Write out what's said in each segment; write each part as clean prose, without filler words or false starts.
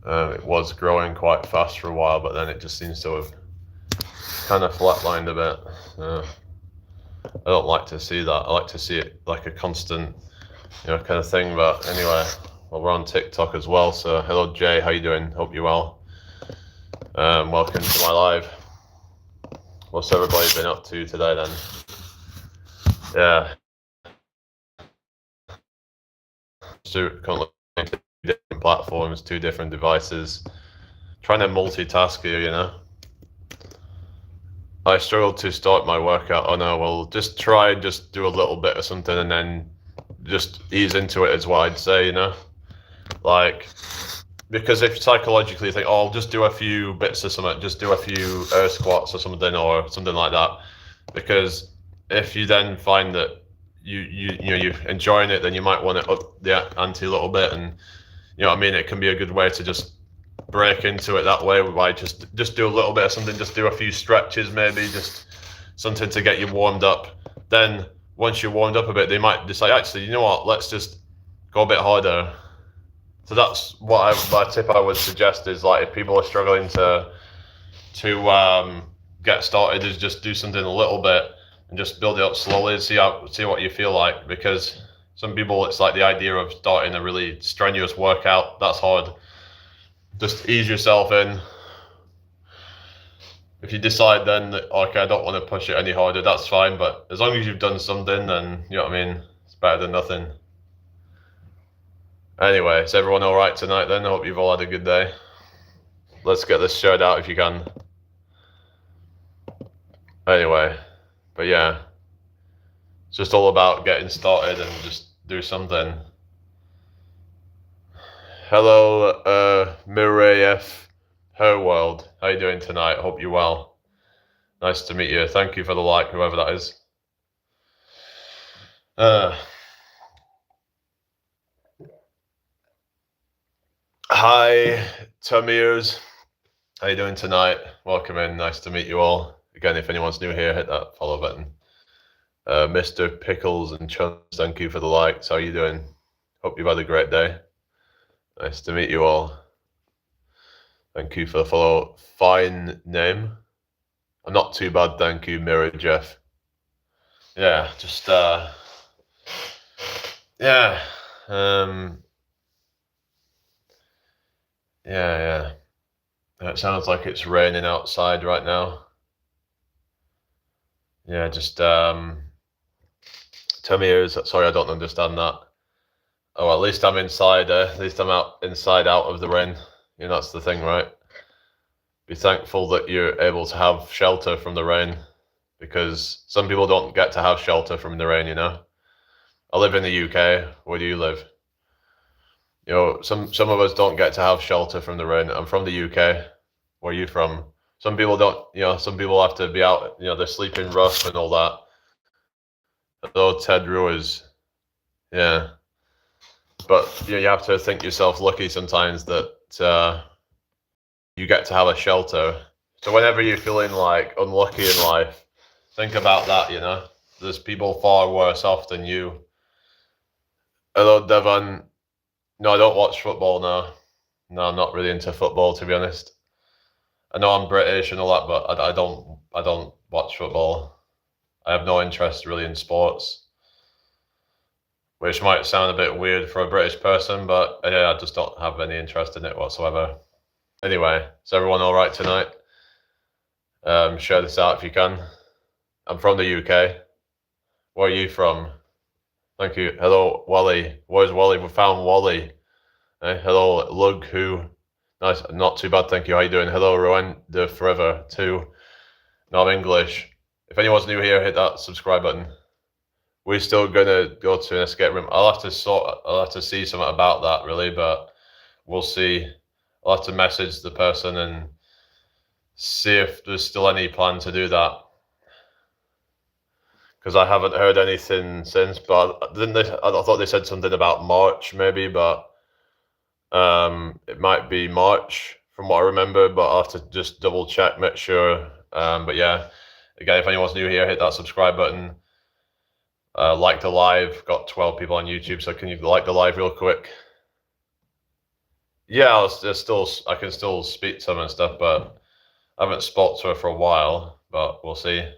It was growing quite fast for a while, but then it just seems to have kind of flatlined a bit. I don't like to see that. I like to see it like a constant, kind of thing. But anyway, well, we're on TikTok as well. So hello, Jay. How you doing? Hope you're well. Welcome to my live. What's everybody been up to today then? Yeah. Currently two different platforms, two different devices. Trying to multitask here, I struggled to start my workout. Oh no, well, just do a little bit of something and then just ease into it is what I'd say, Like, because if psychologically you think, oh, I'll just do a few bits of something, just do a few air squats or something like that. Because if you then find that you're enjoying it, then you might want to up the ante a little bit, and it can be a good way to just break into it that way by just do a little bit of something, just do a few stretches, maybe just something to get you warmed up. Then once you're warmed up a bit, they might decide, actually, you know what, let's just go a bit harder. So that's my tip I would suggest is, like, if people are struggling to get started, is just do something a little bit and just build it up slowly and see what you feel like. Because some people, it's like the idea of starting a really strenuous workout, that's hard. Just ease yourself in. If you decide then that, okay, I don't want to push it any harder, that's fine. But as long as you've done something, then, you know what I mean? It's better than nothing. Anyway, is everyone all right tonight then? I hope you've all had a good day. Let's get this shared out if you can. Anyway, but yeah, it's just all about getting started and just do something. Hello, Mireille Her World. How you doing tonight? Hope you're well. Nice to meet you. Thank you for the like, whoever that is. Hi, Tamirs. How you doing tonight? Welcome in. Nice to meet you all. Again, if anyone's new here, hit that follow button. Mr. Pickles and Chuns, thank you for the likes. How you doing? Hope you've had a great day. Nice to meet you all. Thank you for the follow. Fine name. I'm not too bad, thank you, Mirror Jeff. Yeah, just yeah. Yeah. It sounds like it's raining outside right now. Yeah, just tell me, sorry, I don't understand that. Oh, at least I'm inside. At least I'm inside out of the rain. That's the thing, right? Be thankful that you're able to have shelter from the rain, because some people don't get to have shelter from the rain. I live in the UK. Where do you live? Some of us don't get to have shelter from the rain. I'm from the UK. Where are you from? Some people don't. Some people have to be out. They're sleeping rough and all that. Hello, Ted Ruiz. Yeah. But you have to think yourself lucky sometimes that you get to have a shelter. So whenever you're feeling like unlucky in life, think about that. There's people far worse off than you. Hello, Devon. No, I don't watch football now. No, I'm not really into football, to be honest. I know I'm British and all that, but I don't watch football. I have no interest really in sports, which might sound a bit weird for a British person, but yeah, I just don't have any interest in it whatsoever. Anyway, is everyone all right tonight? Share this out if you can. I'm from the UK. Where are you from? Thank you. Hello, Wally. Where's Wally? We found Wally. Hello, Lug, who? Nice. Not too bad, thank you. How you doing? Hello, Rowan de Forever, too. No, I'm English. If anyone's new here, hit that subscribe button. We're still gonna go to an escape room. I'll have to see something about that, really, but we'll see. I'll have to message the person and see if there's still any plan to do that, because I haven't heard anything since. But I thought they said something about March, maybe, but it might be March from what I remember. But I'll have to just double check, make sure. But yeah, again, if anyone's new here, hit that subscribe button. Like the live. Got 12 people on YouTube, so can you like the live real quick? Yeah, I can still speak to her and stuff, but I haven't spoke to her for a while. But we'll see.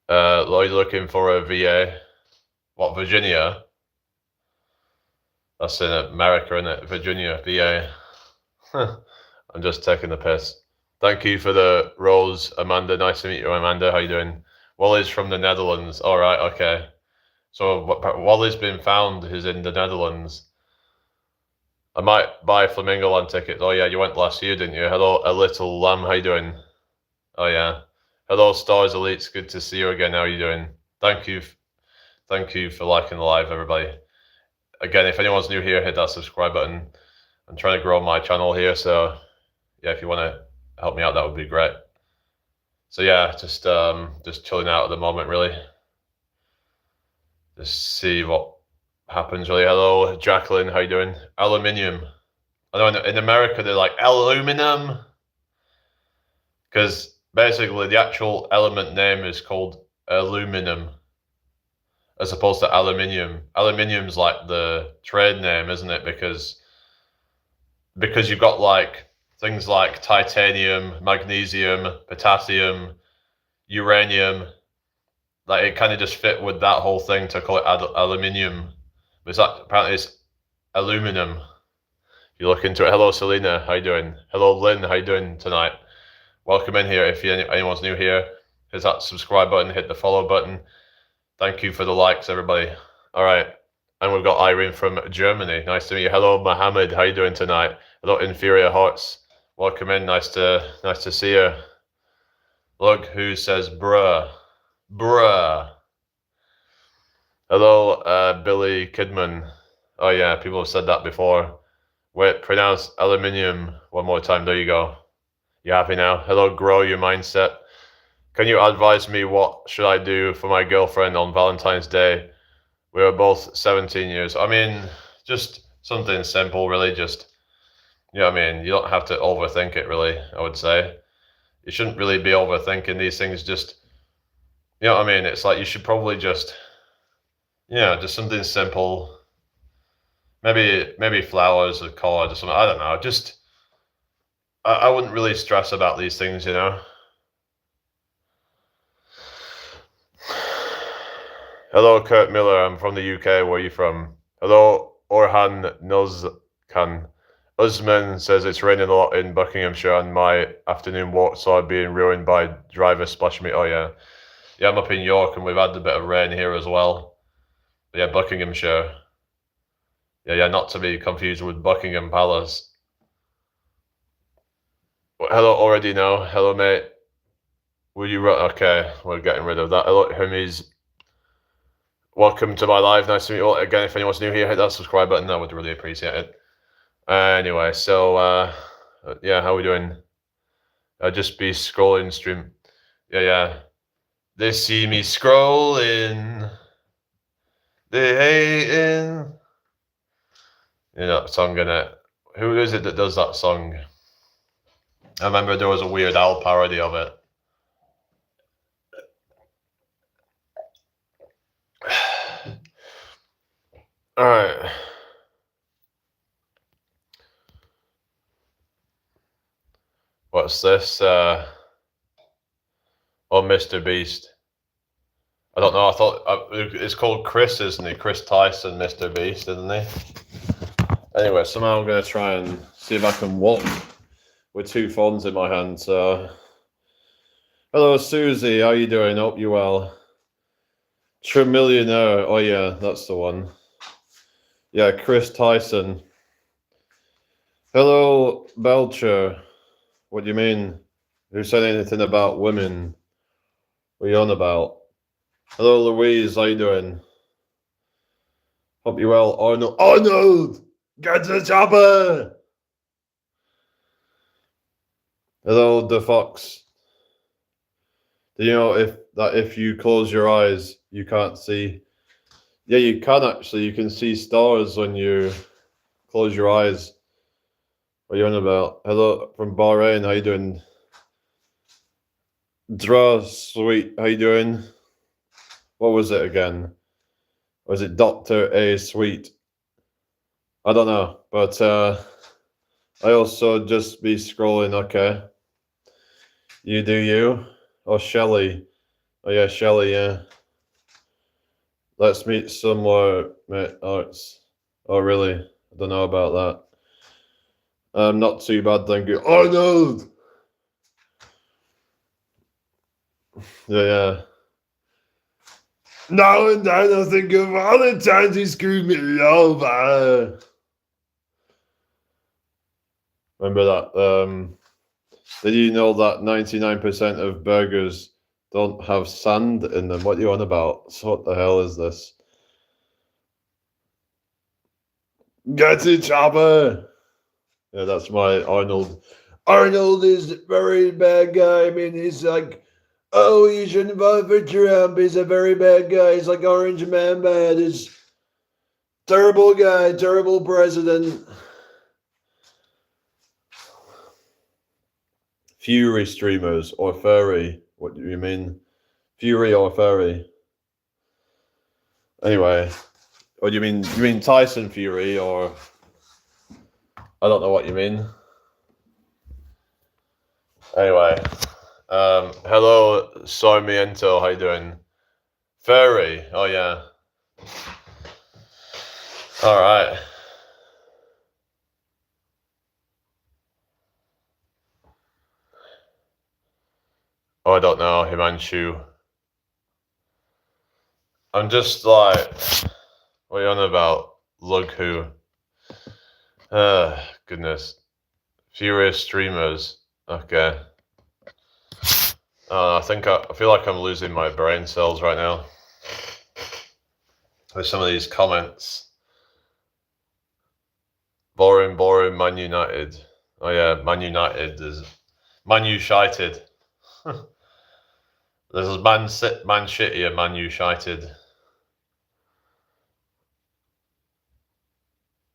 Lloyd looking for a VA. What, Virginia? That's in America, isn't it? Virginia, VA. I'm just taking the piss. Thank you for the rose, Amanda. Nice to meet you, Amanda. How you doing? Wally's from the Netherlands. All right, okay. So Wally's been found. He's in the Netherlands. I might buy Flamingoland tickets. Oh yeah, you went last year, didn't you? Hello, a little lamb. How you doing? Oh yeah. Hello, Stars Elites. Good to see you again. How you doing? Thank you for liking the live, everybody. Again, if anyone's new here, hit that subscribe button. I'm trying to grow my channel here, so yeah, if you want to help me out, that would be great. So yeah, just chilling out at the moment, really. Just see what happens, really. Hello, Jacqueline. How you doing? Aluminium. I know in America they're like aluminum, because basically the actual element name is called aluminum, as opposed to aluminium. Aluminium's like the trade name, isn't it? Because you've got like things like titanium, magnesium, potassium, uranium. Like it kind of just fit with that whole thing to call it aluminium. But apparently it's aluminum. If you look into it. Hello, Selena. How you doing? Hello, Lynn. How you doing tonight? Welcome in here. If anyone's new here, hit that subscribe button, hit the follow button. Thank you for the likes, everybody. All right. And we've got Irene from Germany. Nice to meet you. Hello, Mohammed. How you doing tonight? Hello, Inferior Hearts. Welcome in. Nice to see you. Look who says bruh. Bruh. Hello, Billy Kidman. Oh yeah, people have said that before. Wait, pronounce aluminium one more time. There you go. You happy now? Hello, Grow Your Mindset. Can you advise me what should I do for my girlfriend on Valentine's Day? We are both 17 years. I mean, just something simple, really. Just, you know what I mean? You don't have to overthink it, really, I would say. You shouldn't really be overthinking these things. Just, you know what I mean? It's like you should probably just, just something simple. Maybe flowers or cards or something. I don't know. Just, I wouldn't really stress about these things, you know? Hello, Kurt Miller. I'm from the UK. Where are you from? Hello, Orhan Nozkan. Usman says it's raining a lot in Buckinghamshire and my afternoon walk saw being ruined by driver splashing me. Oh, yeah. Yeah, I'm up in York and we've had a bit of rain here as well. But yeah, Buckinghamshire. Yeah, not to be confused with Buckingham Palace. Hello, already know. Hello, mate. Will you run? Okay, we're getting rid of that. Hello, Hermes. Welcome to my live. Nice to meet you all. Again, if anyone's new here, hit that subscribe button. I would really appreciate it. Anyway, so yeah, how are we doing? I'll just be scrolling stream. Yeah. They see me scrolling. They hating. You know that song, innit? Who is it that does that song? I remember there was a Weird Al parody of it. All right. What's this? Oh, Mr. Beast. I don't know. I thought it's called Chris, isn't he? Chris Tyson, Mr. Beast, isn't he? Anyway, somehow I'm going to try and see if I can walk with two phones in my hand. So, hello, Susie. How you doing? Hope you well. Trimillionaire. Oh, yeah, that's the one. Yeah, Chris Tyson. Hello, Belcher. What do you mean? Who said anything about women? What are you on about? Hello, Louise. How you doing? Hope you well. Arnold! Get the chopper! Hello, the Fox. Do you know if you close your eyes, you can't see? Yeah, you can actually. You can see stars when you close your eyes. What are you on about? Hello from Bahrain. How you doing? Dra Sweet. How you doing? What was it again? Was it Dr. A Sweet? I don't know, but I also just be scrolling. Okay, you do you. Oh, Shelley. Oh yeah, Shelley. Yeah. Let's meet somewhere, mate. Oh, Oh, really? I don't know about that. Not too bad, thank you. Oh no. Yeah. Now and then I think of all the times he screwed me over. Remember that? Did you know that 99% of burgers don't have sand in them? What are you on about? So what the hell is this? Get it, Chopper! Yeah, that's my Arnold. Arnold is a very bad guy. I mean, he's like, oh, you shouldn't vote for Trump. He's a very bad guy. He's like Orange Man bad. He's terrible guy, terrible president. Fury streamers or furry? What do you mean? Fury or furry? Anyway, what do you mean? You mean Tyson Fury or I don't know what you mean. Anyway, hello, Sarmiento. How you doing? Furry. Oh yeah. All right. Oh, I don't know, Himanshu. I'm just like, what are you on about? Lug who? Goodness. Furious streamers. Okay. I feel like I'm losing my brain cells right now with some of these comments. Boring, Man United. Oh yeah, Man United is Man U shited. There's Man Shitty and Man U shited.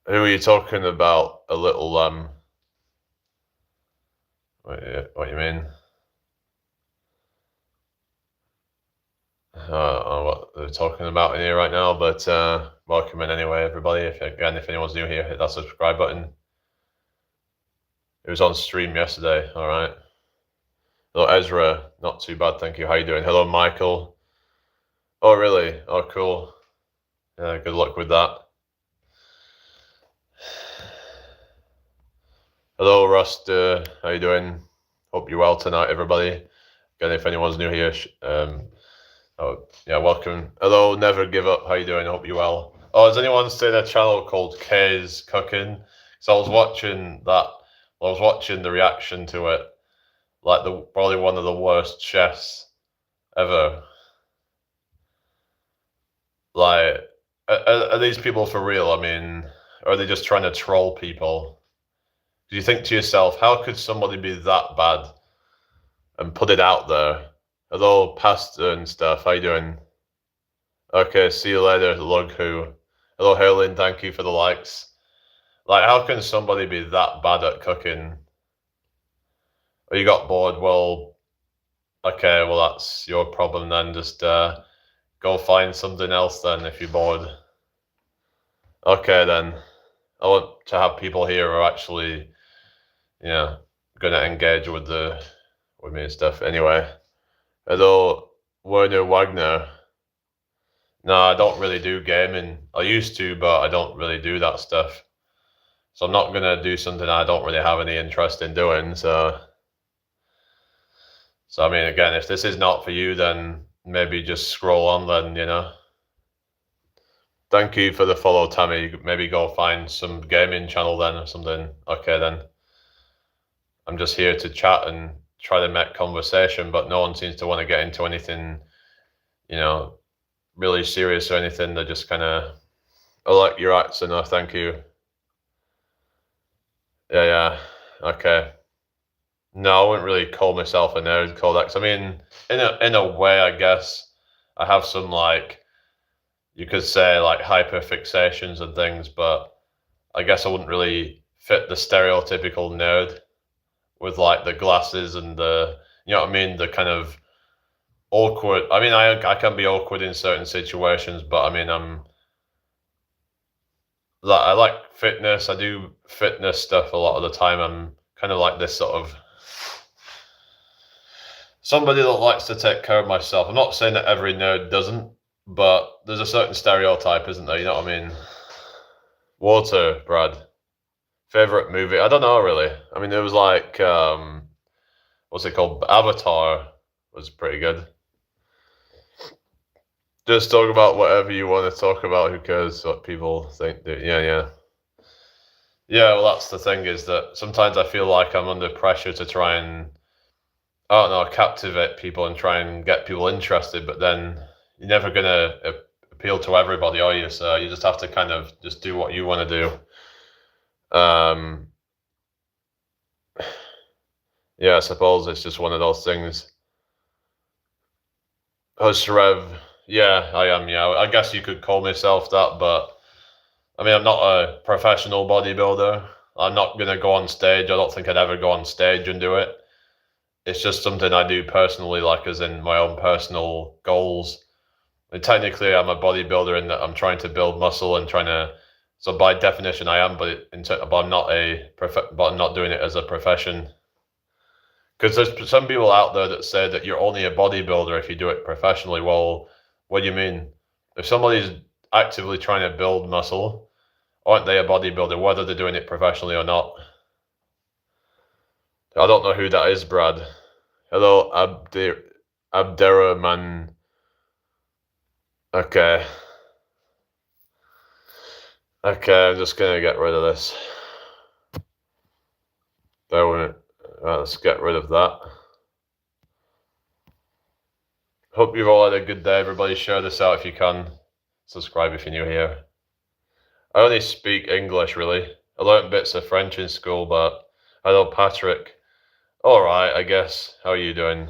Who are you talking about? A little what you mean? What they're talking about in here right now, but welcome in anyway, everybody. If anyone's new here, hit that subscribe button. It was on stream yesterday. All right. Hello, Ezra. Not too bad, thank you. How you doing? Hello, Michael. Oh, really? Oh, cool. Yeah, good luck with that. Hello, Rust. How you doing? Hope you're well tonight, everybody. Again, if anyone's new here, oh yeah, welcome. Hello, Never Give Up. How you doing? Hope you're well. Oh, has anyone seen a channel called K's Cooking? So I was watching that. I was watching the reaction to it. Like probably one of the worst chefs ever. Like, are these people for real? I mean, or are they just trying to troll people? Do you think to yourself, how could somebody be that bad and put it out there? Hello, Pastor and stuff. How you doing? Okay, see you later, Lug Who. Hello, Herlin. Thank you for the likes. Like, how can somebody be that bad at cooking? Or you got bored? Well, okay, well, that's your problem then. Just go find something else then if you're bored. Okay, then. I want to have people here who are actually, going to engage with me and stuff. Anyway, hello, Werner Wagner. No, I don't really do gaming. I used to, but I don't really do that stuff. So I'm not gonna do something I don't really have any interest in doing. So I mean, again, if this is not for you, then maybe just scroll on. Then. Thank you for the follow, Tammy. Maybe go find some gaming channel then or something. Okay, then. I'm just here to chat and try to make conversation, but no one seems to want to get into anything, really serious or anything. They're just kind of, I like your accent. No, thank you. Yeah. Okay. No, I wouldn't really call myself a nerd, Codex. I mean, in a way, I guess I have some you could say hyper fixations and things, but I guess I wouldn't really fit the stereotypical nerd with the glasses and you know what I mean, the kind of awkward. I mean, I can be awkward in certain situations, but I mean, I like fitness. I do fitness stuff a lot of the time. I'm kind of like this sort of somebody that likes to take care of myself. I'm not saying that every nerd doesn't, but there's a certain stereotype, isn't there? You know what I mean? Water, Brad. Favorite movie? I don't know really. I mean, it was like what's it called? Avatar was pretty good. Just talk about whatever you want to talk about. Who cares what people think? Yeah, yeah. Yeah, well, that's the thing is that sometimes I feel like I'm under pressure to try and, I don't know, captivate people and try and get people interested, but then you're never going to appeal to everybody, are you? So you just have to kind of just do what you want to do. Yeah, I suppose it's just one of those things. Host Rev, yeah, I am, yeah. I guess you could call myself that, but I mean, I'm not a professional bodybuilder. I'm not going to go on stage. I don't think I'd ever go on stage and do it. It's just something I do personally, like as in my own personal goals. And technically, I'm a bodybuilder in that I'm trying to build muscle and trying to. So by definition, I am, but I'm not but I'm not doing it as a profession. Because there's some people out there that say that you're only a bodybuilder if you do it professionally. Well, what do you mean? If somebody's actively trying to build muscle, aren't they a bodybuilder, whether they're doing it professionally or not? I don't know who that is, Brad. Hello, Abderrahman. Okay. Okay, I'm just gonna get rid of this. Right, let's get rid of that. Hope you've all had a good day. Everybody share this out if you can. Subscribe if you're new here. I only speak English, really. I learnt bits of French in school, but hello, Patrick. All right, I guess. How are you doing?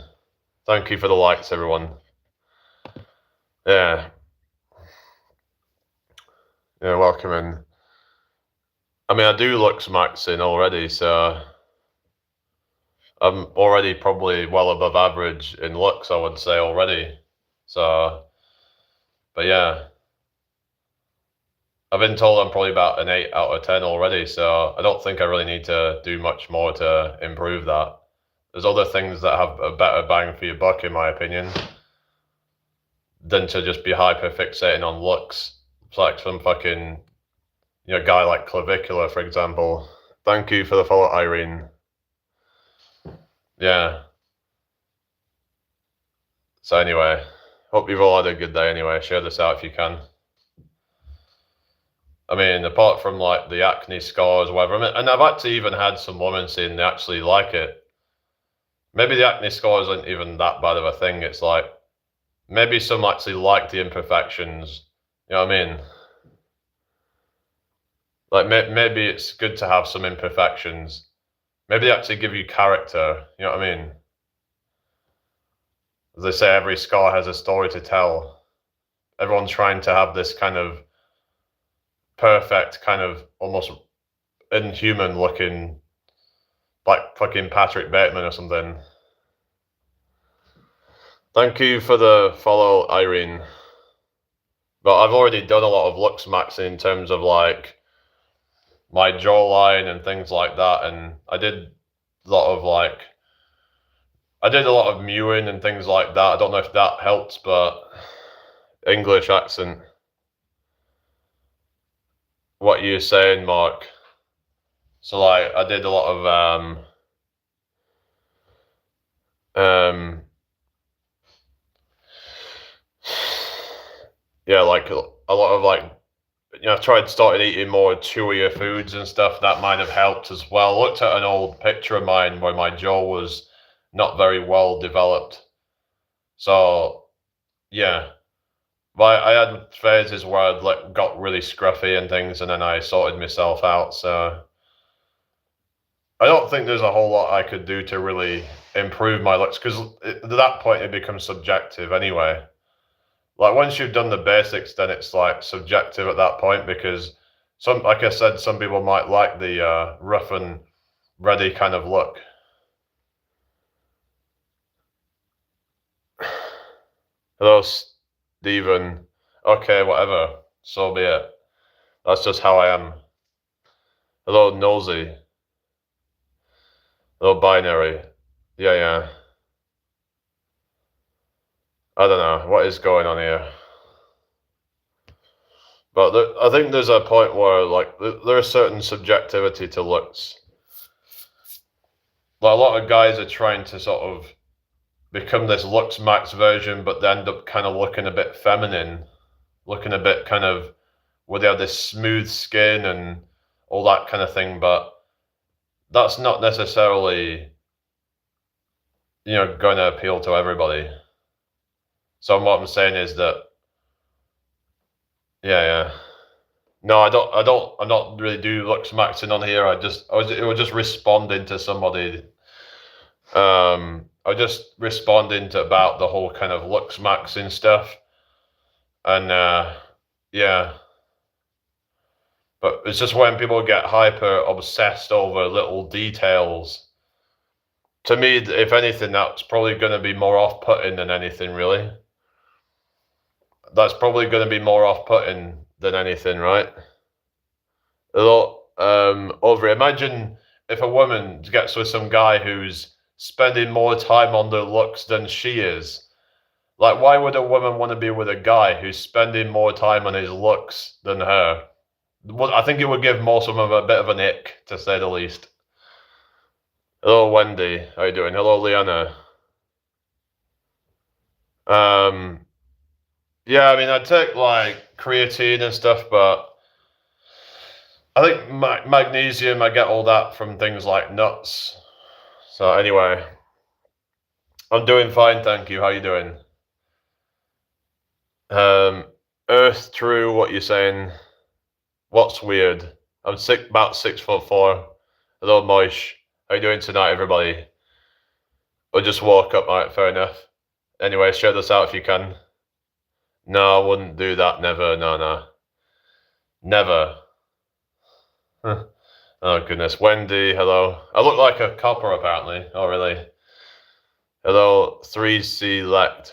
Thank you for the likes, everyone. Yeah. Yeah, welcome in. I mean, I do looks maxing already, so I'm already probably well above average in looks, I would say already. So, but yeah, I've been told I'm probably about an 8 out of 10 already, so I don't think I really need to do much more to improve that. There's other things that have a better bang for your buck, in my opinion, than to just be hyper fixating on looks. It's like some fucking, guy like Clavicular, for example. Thank you for the follow, Irene. Yeah. So anyway, hope you've all had a good day anyway. Share this out if you can. I mean, apart from like the acne scars or whatever, I mean, and I've actually even had some women saying they actually like it. Maybe the acne scars aren't even that bad of a thing. It's like maybe some actually like the imperfections. You know what I mean? Like maybe it's good to have some imperfections. Maybe they actually give you character. You know what I mean? As they say, every scar has a story to tell. Everyone's trying to have this kind of perfect, kind of almost inhuman looking, like fucking Patrick Bateman or something. Thank you for the follow, Irene. But I've already done a lot of looks maxing in terms of like my jawline and things like that, and I did a lot of mewing and things like that. I don't know if that helps, but English accent. What you're saying, Mark? So like I did a lot of yeah, like a lot of like, I started eating more chewier foods and stuff. That might have helped as well. I looked at an old picture of mine where my jaw was not very well developed. So yeah, but I had phases where I'd got really scruffy and things, and then I sorted myself out. So I don't think there's a whole lot I could do to really improve my looks because at that point it becomes subjective anyway. Like once you've done the basics, then it's like subjective at that point because like I said, some people might like the rough and ready kind of look. Hello, Stephen. Okay, whatever. So be it. That's just how I am. Hello, nosy. Hello, binary. Yeah. I don't know what is going on here. But I think there's a point where, like, there's certain subjectivity to looks. Like, a lot of guys are trying to sort of become this looks max version, but they end up kind of looking a bit feminine, looking a bit kind of where they have this smooth skin and all that kind of thing. But that's not necessarily, going to appeal to everybody. So what I'm saying is that, yeah. No, I don't. I'm not really do looks maxing on here. It was just responding to somebody. I was just responding to about the whole kind of looks maxing stuff, and yeah. But it's just when people get hyper obsessed over little details. To me, if anything, that's probably going to be more off-putting than anything, really. That's probably going to be more off-putting than anything, right? Imagine if a woman gets with some guy who's spending more time on their looks than she is. Like, why would a woman want to be with a guy who's spending more time on his looks than her? Well, I think it would give most of them a bit of an ick, to say the least. Hello, Wendy. How you doing? Hello, Leanna. Yeah, I mean, I take, like, creatine and stuff, but I think magnesium, I get all that from things like nuts. So anyway, I'm doing fine, thank you. How you doing? Earth True, what you saying? What's weird? I'm about 6'4". Hello, Moish. How you doing tonight, everybody? I just woke up, alright, fair enough. Anyway, share this out if you can. No, I wouldn't do that, never, no. Never. Oh, goodness. Wendy, hello. I look like a copper, apparently. Oh, really? Hello, 3C Lect.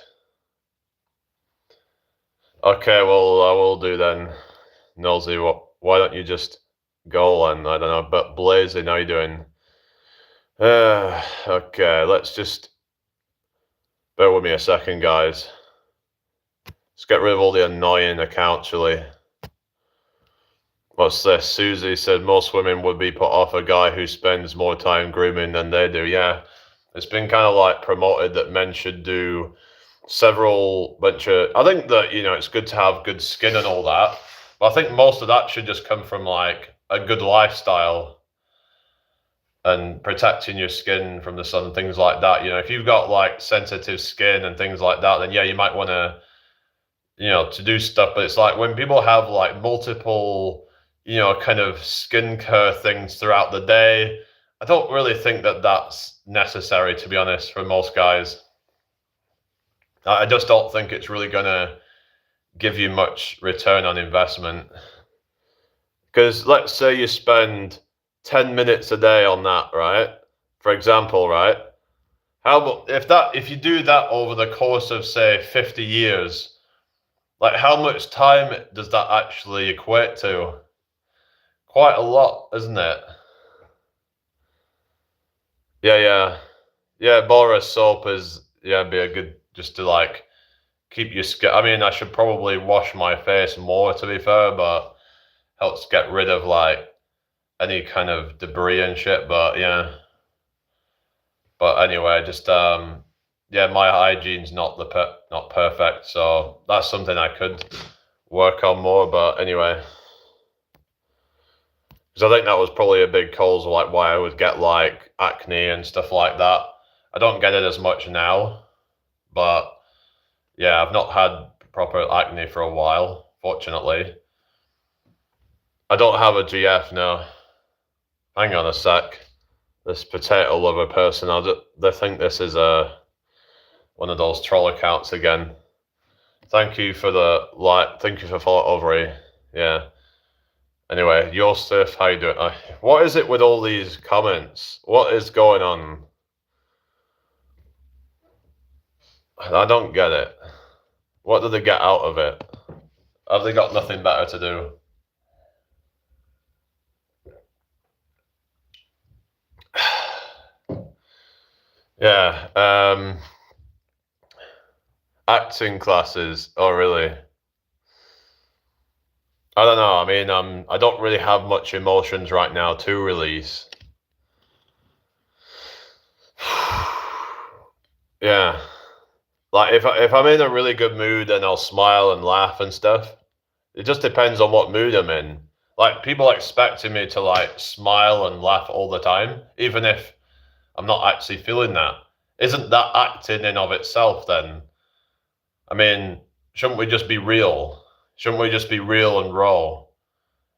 Okay, well, I will do then. Nosy, why don't you just go and, I don't know, but Blazing, how you doing? Okay, let's just, bear with me a second, guys. Let's get rid of all the annoying accounts, really. What's this? Susie said most women would be put off a guy who spends more time grooming than they do. Yeah, it's been kind of like promoted that men should do I think that, it's good to have good skin and all that, but I think most of that should just come from like a good lifestyle and protecting your skin from the sun, things like that. If you've got like sensitive skin and things like that, then yeah, you might want to, to do stuff. But it's like when people have like multiple, kind of skincare things throughout the day, I don't really think that that's necessary, to be honest, for most guys. I just don't think it's really going to give you much return on investment. Because let's say you spend 10 minutes a day on that, right? For example, right? If you do that over the course of, say, 50 years, like how much time does that actually equate to? Quite a lot, isn't it? Yeah, Boris soap be a good, just to like keep your skin. I mean, I should probably wash my face more, to be fair, but helps get rid of like any kind of debris and shit. But yeah. But anyway, just my hygiene's not perfect, so that's something I could work on more. But anyway, because I think that was probably a big cause of like why I would get like acne and stuff like that. I don't get it as much now, but yeah, I've not had proper acne for a while, fortunately. I don't have a GF now. Hang on a sec. This potato lover person, they think this is one of those troll accounts again. Thank you for the like. Thank you for follow over. Yeah. Anyway, Yosef, how you doing? What is it with all these comments? What is going on? I don't get it. What do they get out of it? Have they got nothing better to do? Yeah. Acting classes. Oh, really? I don't know. I mean, I don't really have much emotions right now to release. Yeah. Like if I'm in a really good mood, then I'll smile and laugh and stuff. It just depends on what mood I'm in. Like people expecting me to like smile and laugh all the time, even if I'm not actually feeling that. Isn't that acting in of itself then? I mean, shouldn't we just be real? Shouldn't we just be real and raw?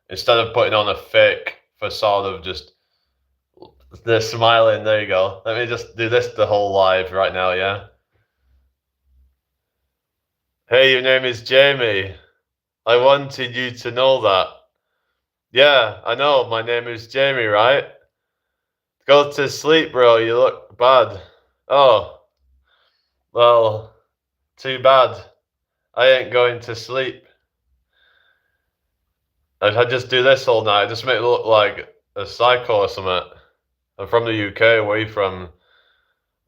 Instead of putting on a fake facade of just the smiling, there you go. Let me just do this the whole live right now, yeah? Hey, your name is Jamie. I wanted you to know that. Yeah, I know. My name is Jamie, right? Go to sleep, bro. You look bad. Oh, well, too bad. I ain't going to sleep. I just do this all night. Just make it look like a psycho or something. I'm from the UK. Where are you from?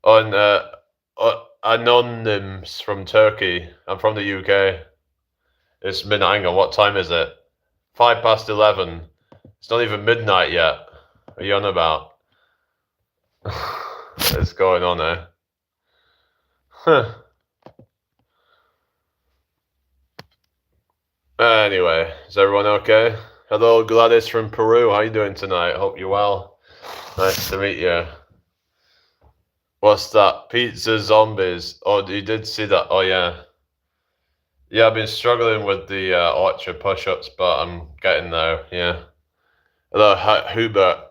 On Anonymous from Turkey. I'm from the UK. It's midnight. Hang on, what time is it? 11:05. It's not even midnight yet. What are you on about? What's going on there? Huh. Anyway, is everyone okay? Hello, Gladys from Peru. How you doing tonight? Hope you're well. Nice to meet you. What's that? Pizza zombies. Oh, you did see that? Oh, yeah. Yeah, I've been struggling with the Archer push-ups, but I'm getting there. Yeah. Hello, Hubert.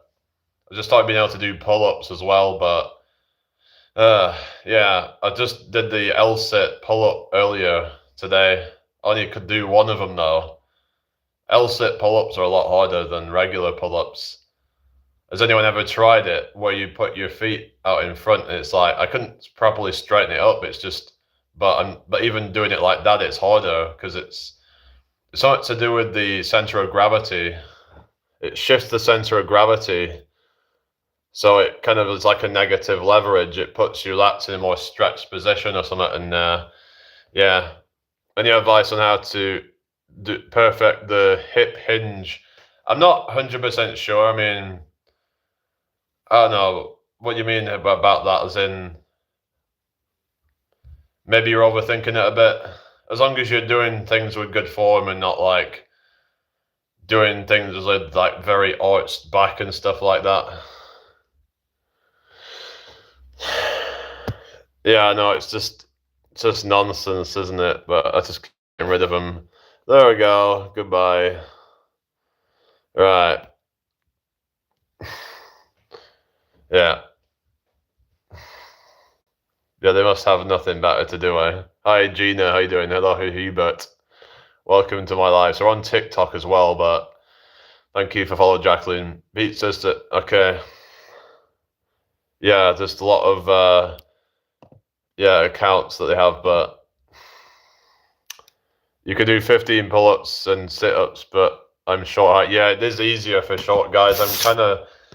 I just started being able to do pull-ups as well, but yeah, I just did the L-sit pull-up earlier today. Only could do one of them though. L-sit pull-ups are a lot harder than regular pull-ups. Has anyone ever tried it where you put your feet out in front and it's like I couldn't properly straighten it up. It's just, but even doing it like that, it's harder because it's something to do with the center of gravity. It shifts the center of gravity, so it kind of is like a negative leverage. It puts your lats in a more stretched position or something. And yeah, any advice on how to perfect the hip hinge? I'm not 100% sure. I mean, I don't know what you mean about that, as in maybe you're overthinking it a bit. As long as you're doing things with good form and not like doing things with like very arched back and stuff like that. Yeah, no, it's just nonsense, isn't it? But I just get rid of them. There we go. Goodbye. Right. Yeah. Yeah, they must have nothing better to do, eh? Hi, Gina. How you doing? Hello, Hubert. Welcome to my live. So we're on TikTok as well, but thank you for following Jacqueline. Pete says that, okay. Yeah, just a lot of, yeah, accounts that they have, but you could do 15 pull-ups and sit-ups, but I'm short. Yeah, it is easier for short guys. I'm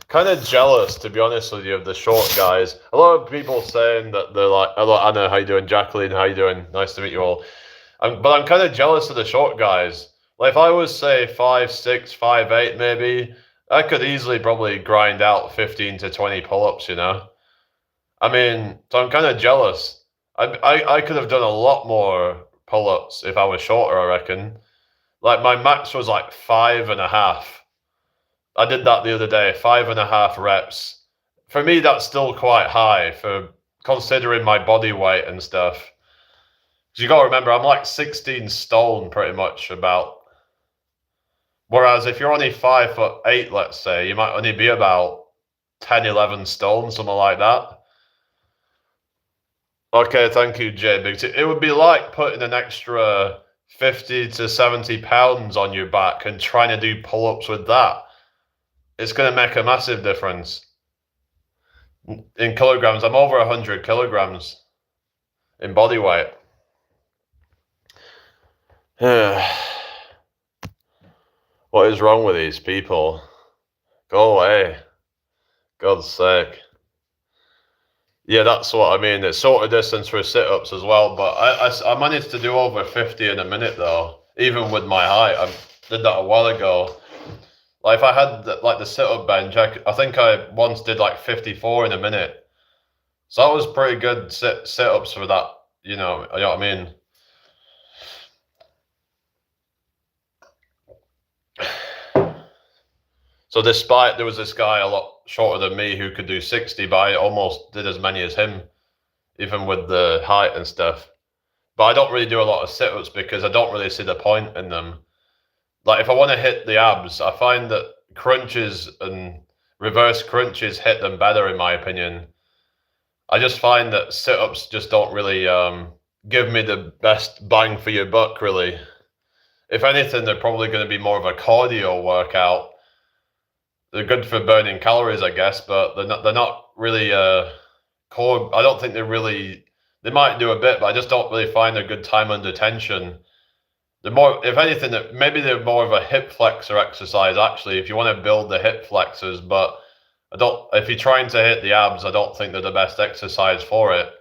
kind of jealous, to be honest with you, of the short guys. A lot of people saying that they're like, hello, Anna, how you doing? Jacqueline, how you doing? Nice to meet you all. But I'm kind of jealous of the short guys. Like if I was, say, 5'6", 5'8", maybe, I could easily probably grind out 15 to 20 pull-ups, you know? I mean, so I'm kind of jealous. I could have done a lot more pull-ups if I was shorter, I reckon. Like my max was like 5.5. I did that the other day, 5.5 reps. For me, that's still quite high for considering my body weight and stuff. 'Cause you gotta remember, I'm like 16 stone pretty much about. Whereas if you're only 5'8", let's say, you might only be about 10, 11 stone, something like that. Okay, thank you, Jay Biggs. It would be like putting an extra 50 to 70 pounds on your back and trying to do pull-ups with that. It's going to make a massive difference. In kilograms, I'm over 100 kilograms in body weight. What is wrong with these people? Go away. God's sake. Yeah, that's what I mean. It's sort of distance for sit-ups as well, but I managed to do over 50 in a minute though, even with my height. I did that a while ago. Like if I had like the sit-up bench, I think I once did like 54 in a minute. So that was pretty good sit-ups for that. You know what I mean? So despite there was this guy a lot shorter than me who could do 60, but I almost did as many as him, even with the height and stuff. But I don't really do a lot of sit-ups because I don't really see the point in them. Like if I want to hit the abs, I find that crunches and reverse crunches hit them better, in my opinion. I just find that sit-ups just don't really give me the best bang for your buck, really. If anything, they're probably going to be more of a cardio workout. They're good for burning calories, I guess, but they're not really core. I don't think they're really. They might do a bit, but I just don't really find a good time under tension. They're more, if anything, that maybe they're more of a hip flexor exercise. Actually, if you want to build the hip flexors, but I don't. If you're trying to hit the abs, I don't think they're the best exercise for it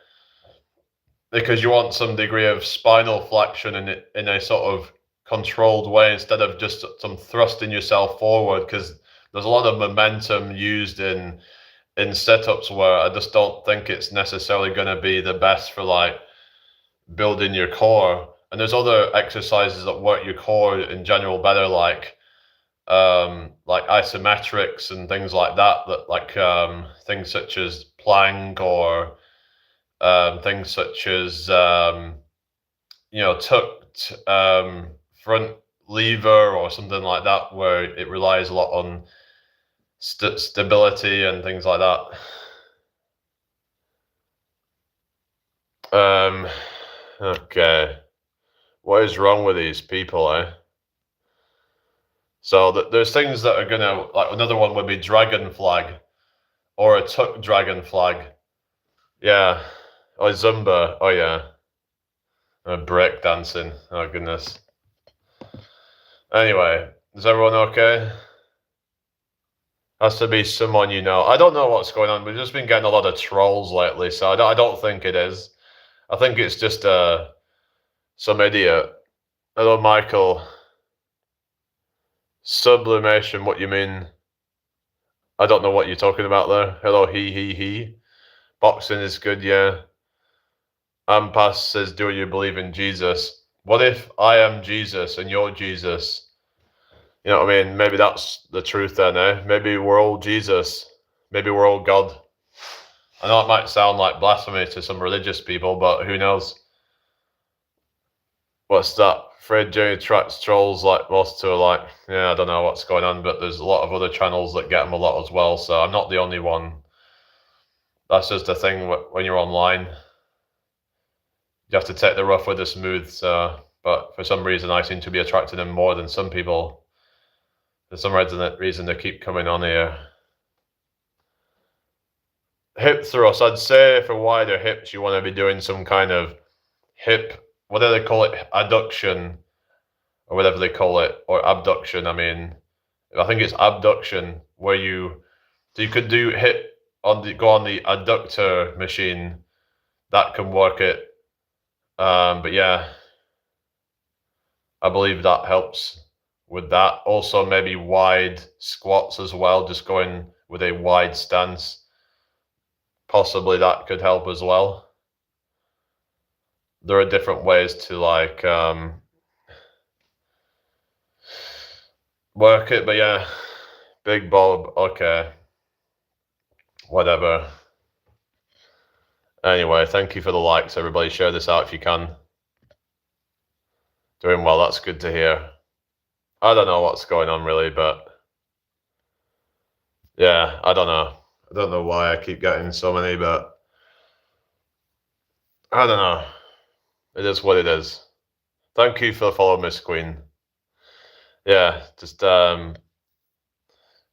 because you want some degree of spinal flexion in a sort of controlled way instead of just some thrusting yourself forward. Because there's a lot of momentum used in sit-ups where I just don't think it's necessarily going to be the best for like building your core. And there's other exercises that work your core in general better, like isometrics and things like that. That like things such as plank or things such as tucked front lever or something like that, where it relies a lot on stability and things like that. Okay. What is wrong with these people, eh? So there's things that are gonna, like another one would be dragon flag or a tuck dragon flag. Yeah. Or Zumba. Oh yeah. Break dancing. Oh goodness. Anyway, is everyone okay? Has to be someone you know. I don't know what's going on. We've just been getting a lot of trolls lately, so I don't think it is. I think it's just some idiot. Hello, Michael. Sublimation, what you mean? I don't know what you're talking about there. Hello, he. Boxing is good, yeah. Ampas says, do you believe in Jesus? What if I am Jesus and you're Jesus? You know what I mean? Maybe that's the truth then, eh? Maybe we're all Jesus. Maybe we're all God. I know it might sound like blasphemy to some religious people, but who knows? What's that? Fred J attracts trolls like most to like, yeah, I don't know what's going on, but there's a lot of other channels that get them a lot as well, so I'm not the only one. That's just the thing when you're online. You have to take the rough with the smooth, so, but for some reason I seem to be attracting them more than some people. For some reason they keep coming on here. Hip thrust, I'd say for wider hips, you want to be doing some kind of hip, what do they call it, adduction, or whatever they call it, or abduction. I mean, I think it's abduction, where so you could do hip go on the adductor machine, that can work it. But yeah, I believe that helps with that. Also, maybe wide squats as well, just going with a wide stance. Possibly that could help as well. There are different ways to like work it, but yeah, Big Bob, okay, whatever. Anyway, thank you for the likes, everybody. Share this out if you can. Doing well, that's good to hear. I don't know what's going on really, but yeah, I don't know. I don't know why I keep getting so many, but I don't know. It is what it is. Thank you for following Miss Queen. Yeah, just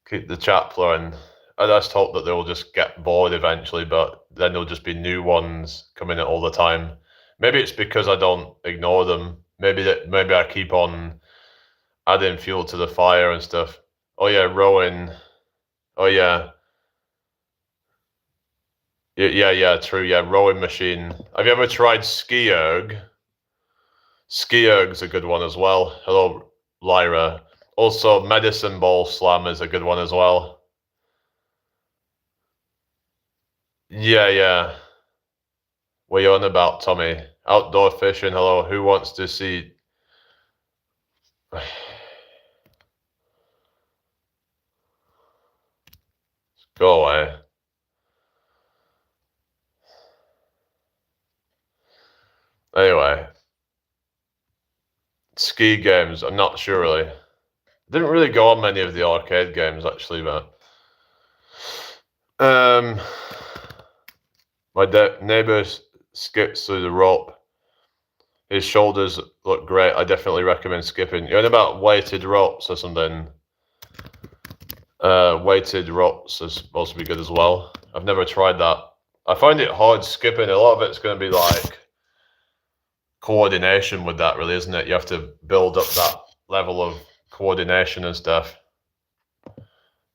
keep the chat flowing. I just hope that they'll just get bored eventually, but then there'll just be new ones coming in all the time. Maybe it's because I don't ignore them. Maybe I keep on adding fuel to the fire and stuff. Oh yeah, Rowan. Oh yeah. Yeah, true. Yeah, rowing machine. Have you ever tried ski erg? Ski erg's a good one as well. Hello, Lyra. Also, medicine ball slam is a good one as well. Yeah. What are you on about, Tommy? Outdoor fishing. Hello. Who wants to see? Go away. Anyway, ski games. I'm not sure really. Didn't really go on many of the arcade games actually, but my neighbor skips through the rope. His shoulders look great. I definitely recommend skipping. You're on about weighted ropes or something. Weighted ropes is supposed to be good as well. I've never tried that. I find it hard skipping. A lot of it's going to be like coordination with that, really, isn't it? You have to build up that level of coordination and stuff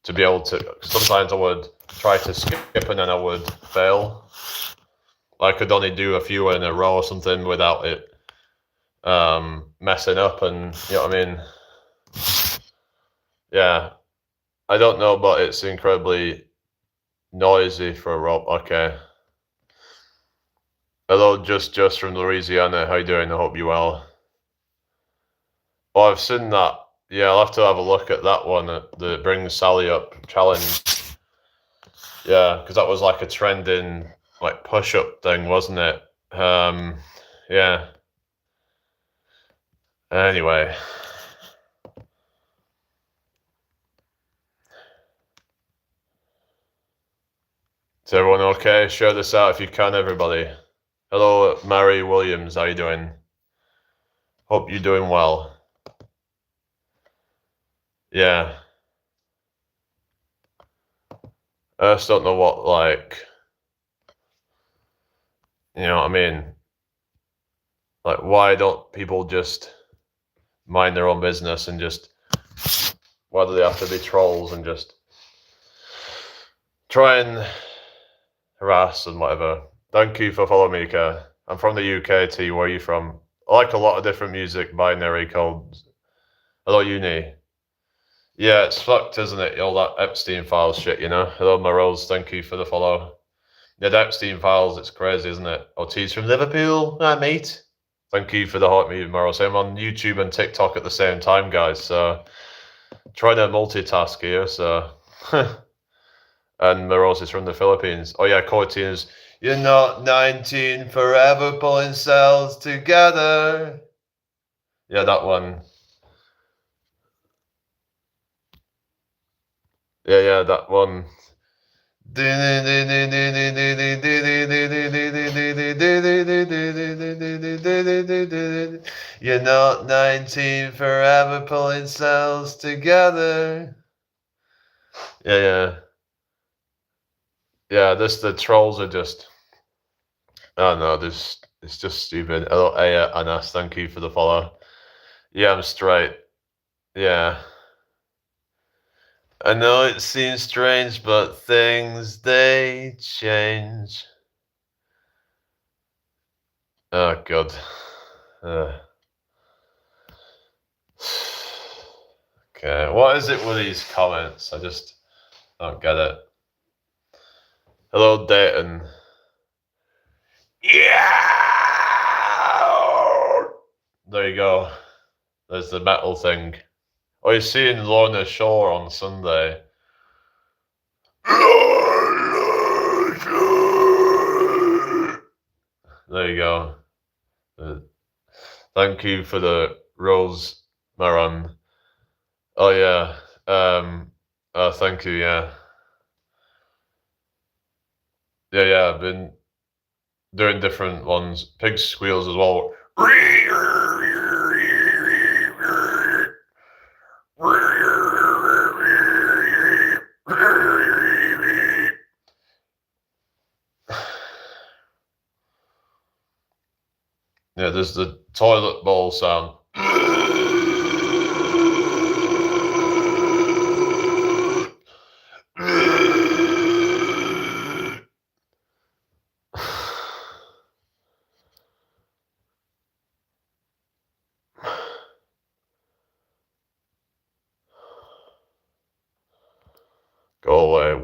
to be able to. Sometimes I would try to skip and then I would fail. I could only do a few in a row or something without it messing up, and you know what I mean? Yeah. I don't know, but it's incredibly noisy for a rope. Okay. Hello, just from Louisiana. How you doing? I hope you're well. Oh, I've seen that. Yeah, I'll have to have a look at that one, the Bring Sally Up challenge. Yeah, because that was like a trending like push-up thing, wasn't it? Yeah. Anyway. Is everyone okay? Share this out if you can, everybody. Hello, Mary Williams. How you doing? Hope you're doing well. Yeah. I just don't know what, like, you know what I mean? Like, why don't people just mind their own business and just, why do they have to be trolls and just try and harass and whatever? Thank you for following me, Mika. I'm from the UK, T. Where are you from? I like a lot of different music, binary called. Hello, Uni. Yeah, it's fucked, isn't it? All that Epstein files shit, you know? Hello, Morose. Thank you for the follow. Yeah, the Epstein files, it's crazy, isn't it? Oh, T's from Liverpool. Hi, mate. Thank you for the heart me, Morose. I'm on YouTube and TikTok at the same time, guys. So trying to multitask here. So, and Morose is from the Philippines. Oh yeah, Cortina's. You're not 19 forever, pulling cells together. Yeah, that one. Yeah, that one. You're not 19 forever, pulling cells together. Yeah. The trolls are just. Oh no, it's just stupid. Hello, Aya Anas, thank you for the follow. Yeah, I'm straight. Yeah. I know it seems strange, but things they change. Oh god. Okay, what is it with these comments? I just don't get it. Hello, Dayton. Yeah. There you go. There's the metal thing. Oh, you're seeing Lorna Shore on Sunday. There you go. Thank you for the rose, Maron. Oh yeah. Thank you. Yeah. Yeah. I've been doing different ones. Pig squeals as well. Yeah, there's the toilet bowl sound.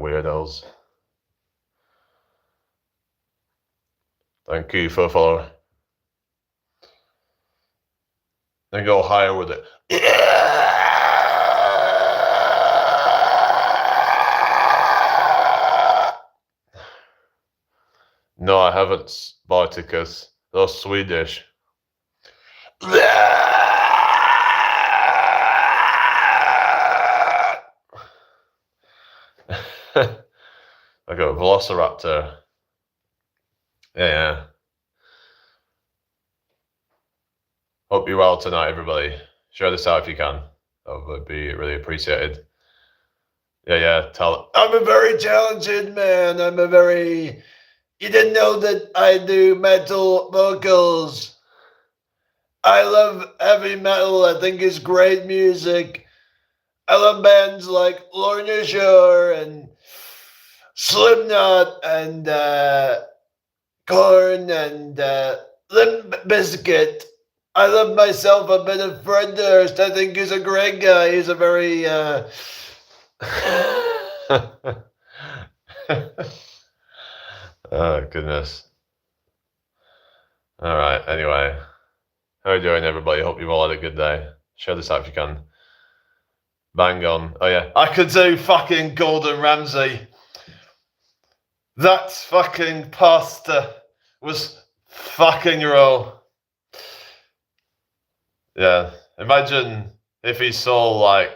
weirdos. Thank you for following. Then go higher with it. No, I haven't, Spartacus. They're Swedish. I got a velociraptor. Yeah. Hope you're well tonight, everybody. Share this out if you can. That would be really appreciated. Yeah. I'm a very talented man. You didn't know that I do metal vocals. I love heavy metal. I think it's great music. I love bands like Lorna Shore and Slipknot and Korn and Limp Bizkit. I love myself a bit of Fred Durst. I think he's a great guy. He's a very oh, goodness. All right, anyway. How are you doing, everybody? Hope you've all had a good day. Share this out if you can. Bang on. Oh, yeah. I could do fucking Gordon Ramsay. That fucking pasta was fucking raw. Yeah. Imagine if he saw, like,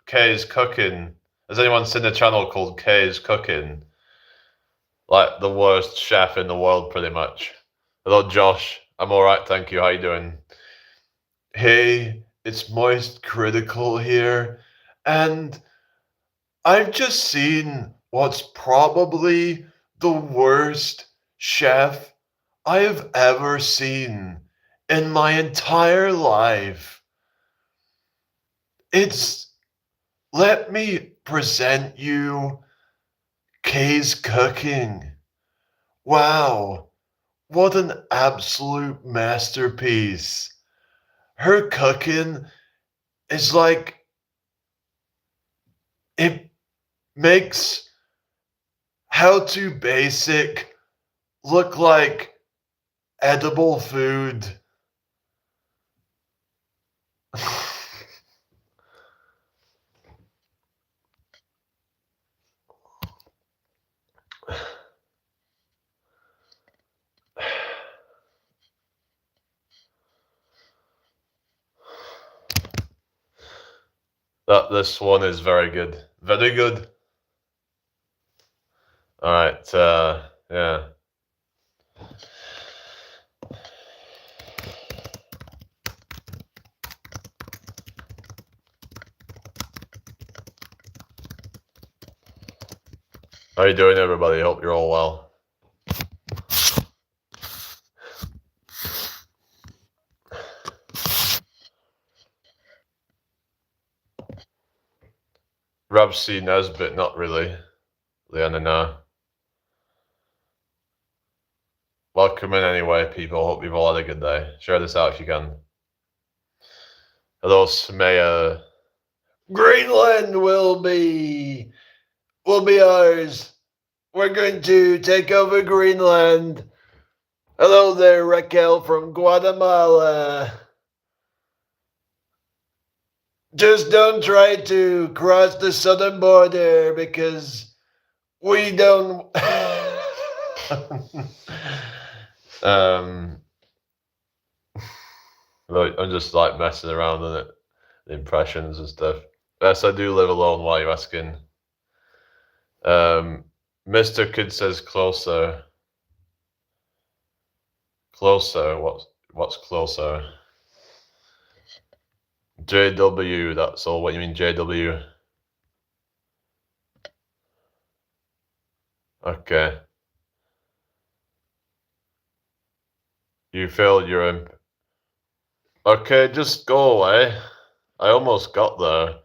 Kay's Cooking. Has anyone seen a channel called Kay's Cooking? Like, the worst chef in the world, pretty much. Hello, Josh. I'm alright, thank you. How you doing? Hey, it's Moist Critical here, and I've just seen what's probably the worst chef I have ever seen in my entire life. Let me present you Kay's Cooking. Wow, what an absolute masterpiece. Her cooking is like, it makes How to Basic look like edible food. This one is very good. Very good. Alright, yeah. How you doing, everybody? Hope you're all well. Rabsy Nesbit, not really. Leanna, no. Welcome in anyway, people. Hope you've all had a good day. Share this out if you can. Hello, Smea. Greenland will be ours. We're going to take over Greenland. Hello there, Raquel from Guatemala. Just don't try to cross the southern border because we don't. I'm just like messing around on it, the impressions and stuff. Yes, I do live alone. Why are you asking? Mr. Kid says closer. Closer. What's closer? JW. That's all. What you mean, JW? Okay. You failed your imp. Okay, just go away. I almost got there.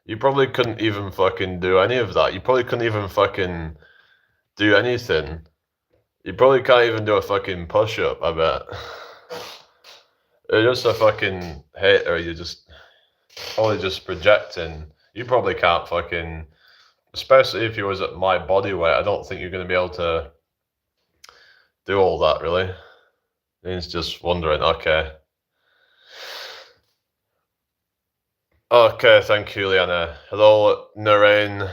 You probably couldn't even fucking do any of that. You probably couldn't even fucking do anything. You probably can't even do a fucking push-up, I bet. You're just a fucking hater. You're just probably just projecting. You probably can't fucking especially if you was at my body weight, I don't think you're going to be able to do all that, really. He's just wondering, okay. Okay, thank you, Liana. Hello, Narain.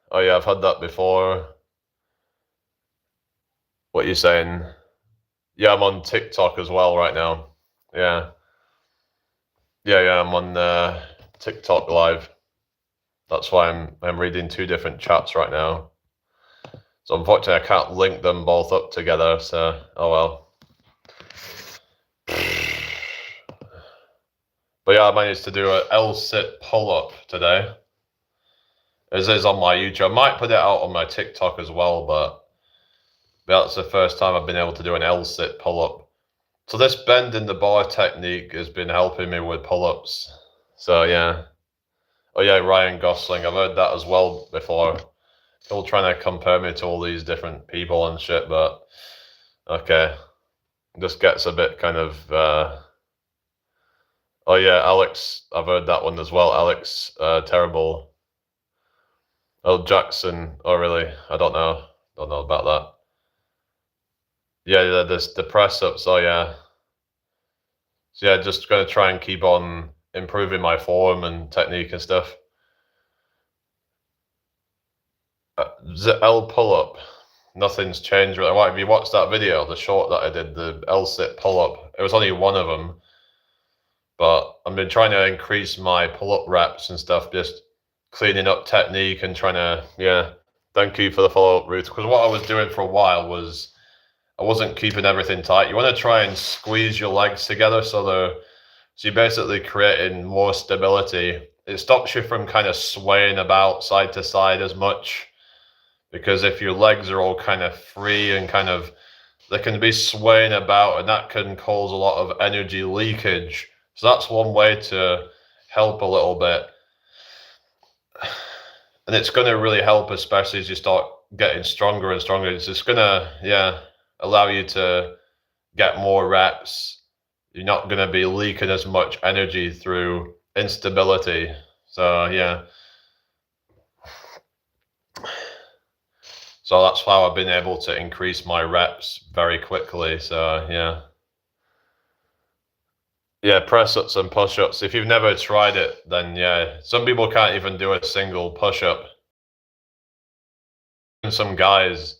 Oh yeah, I've had that before. What are you saying? Yeah, I'm on TikTok as well right now. Yeah. Yeah, I'm on TikTok live. That's why I'm reading two different chats right now. So unfortunately, I can't link them both up together. So oh well. But yeah, I managed to do an L-sit pull-up today. It is on my YouTube. I might put it out on my TikTok as well, but that's the first time I've been able to do an L-sit pull-up. So this bend in the bar technique has been helping me with pull-ups. So yeah. Oh yeah, Ryan Gosling. I've heard that as well before. Still trying to compare me to all these different people and shit, but okay. Just gets a bit kind of oh yeah, Alex, I've heard that one as well. Alex, terrible. Oh, Jackson. Oh really? I don't know. Don't know about that. Yeah, the press ups, oh yeah. So yeah, just gonna try and keep on improving my form and technique and stuff. The L pull up. Nothing's changed really. Why, have you watched that video, the short that I did, the L-sit pull-up? It was only one of them, but I've been trying to increase my pull-up reps and stuff, just cleaning up technique and trying to, yeah. Thank you for the follow-up, Ruth, because what I was doing for a while was I wasn't keeping everything tight. You want to try and squeeze your legs together so you're basically creating more stability. It stops you from kind of swaying about side to side as much. Because if your legs are all kind of free and kind of, they can be swaying about, and that can cause a lot of energy leakage. So that's one way to help a little bit. And it's going to really help, especially as you start getting stronger and stronger. It's just going to, yeah, allow you to get more reps. You're not going to be leaking as much energy through instability. So, yeah. So that's how I've been able to increase my reps very quickly. So yeah. Yeah, press ups and push ups. If you've never tried it, then yeah. Some people can't even do a single push up. And some guys,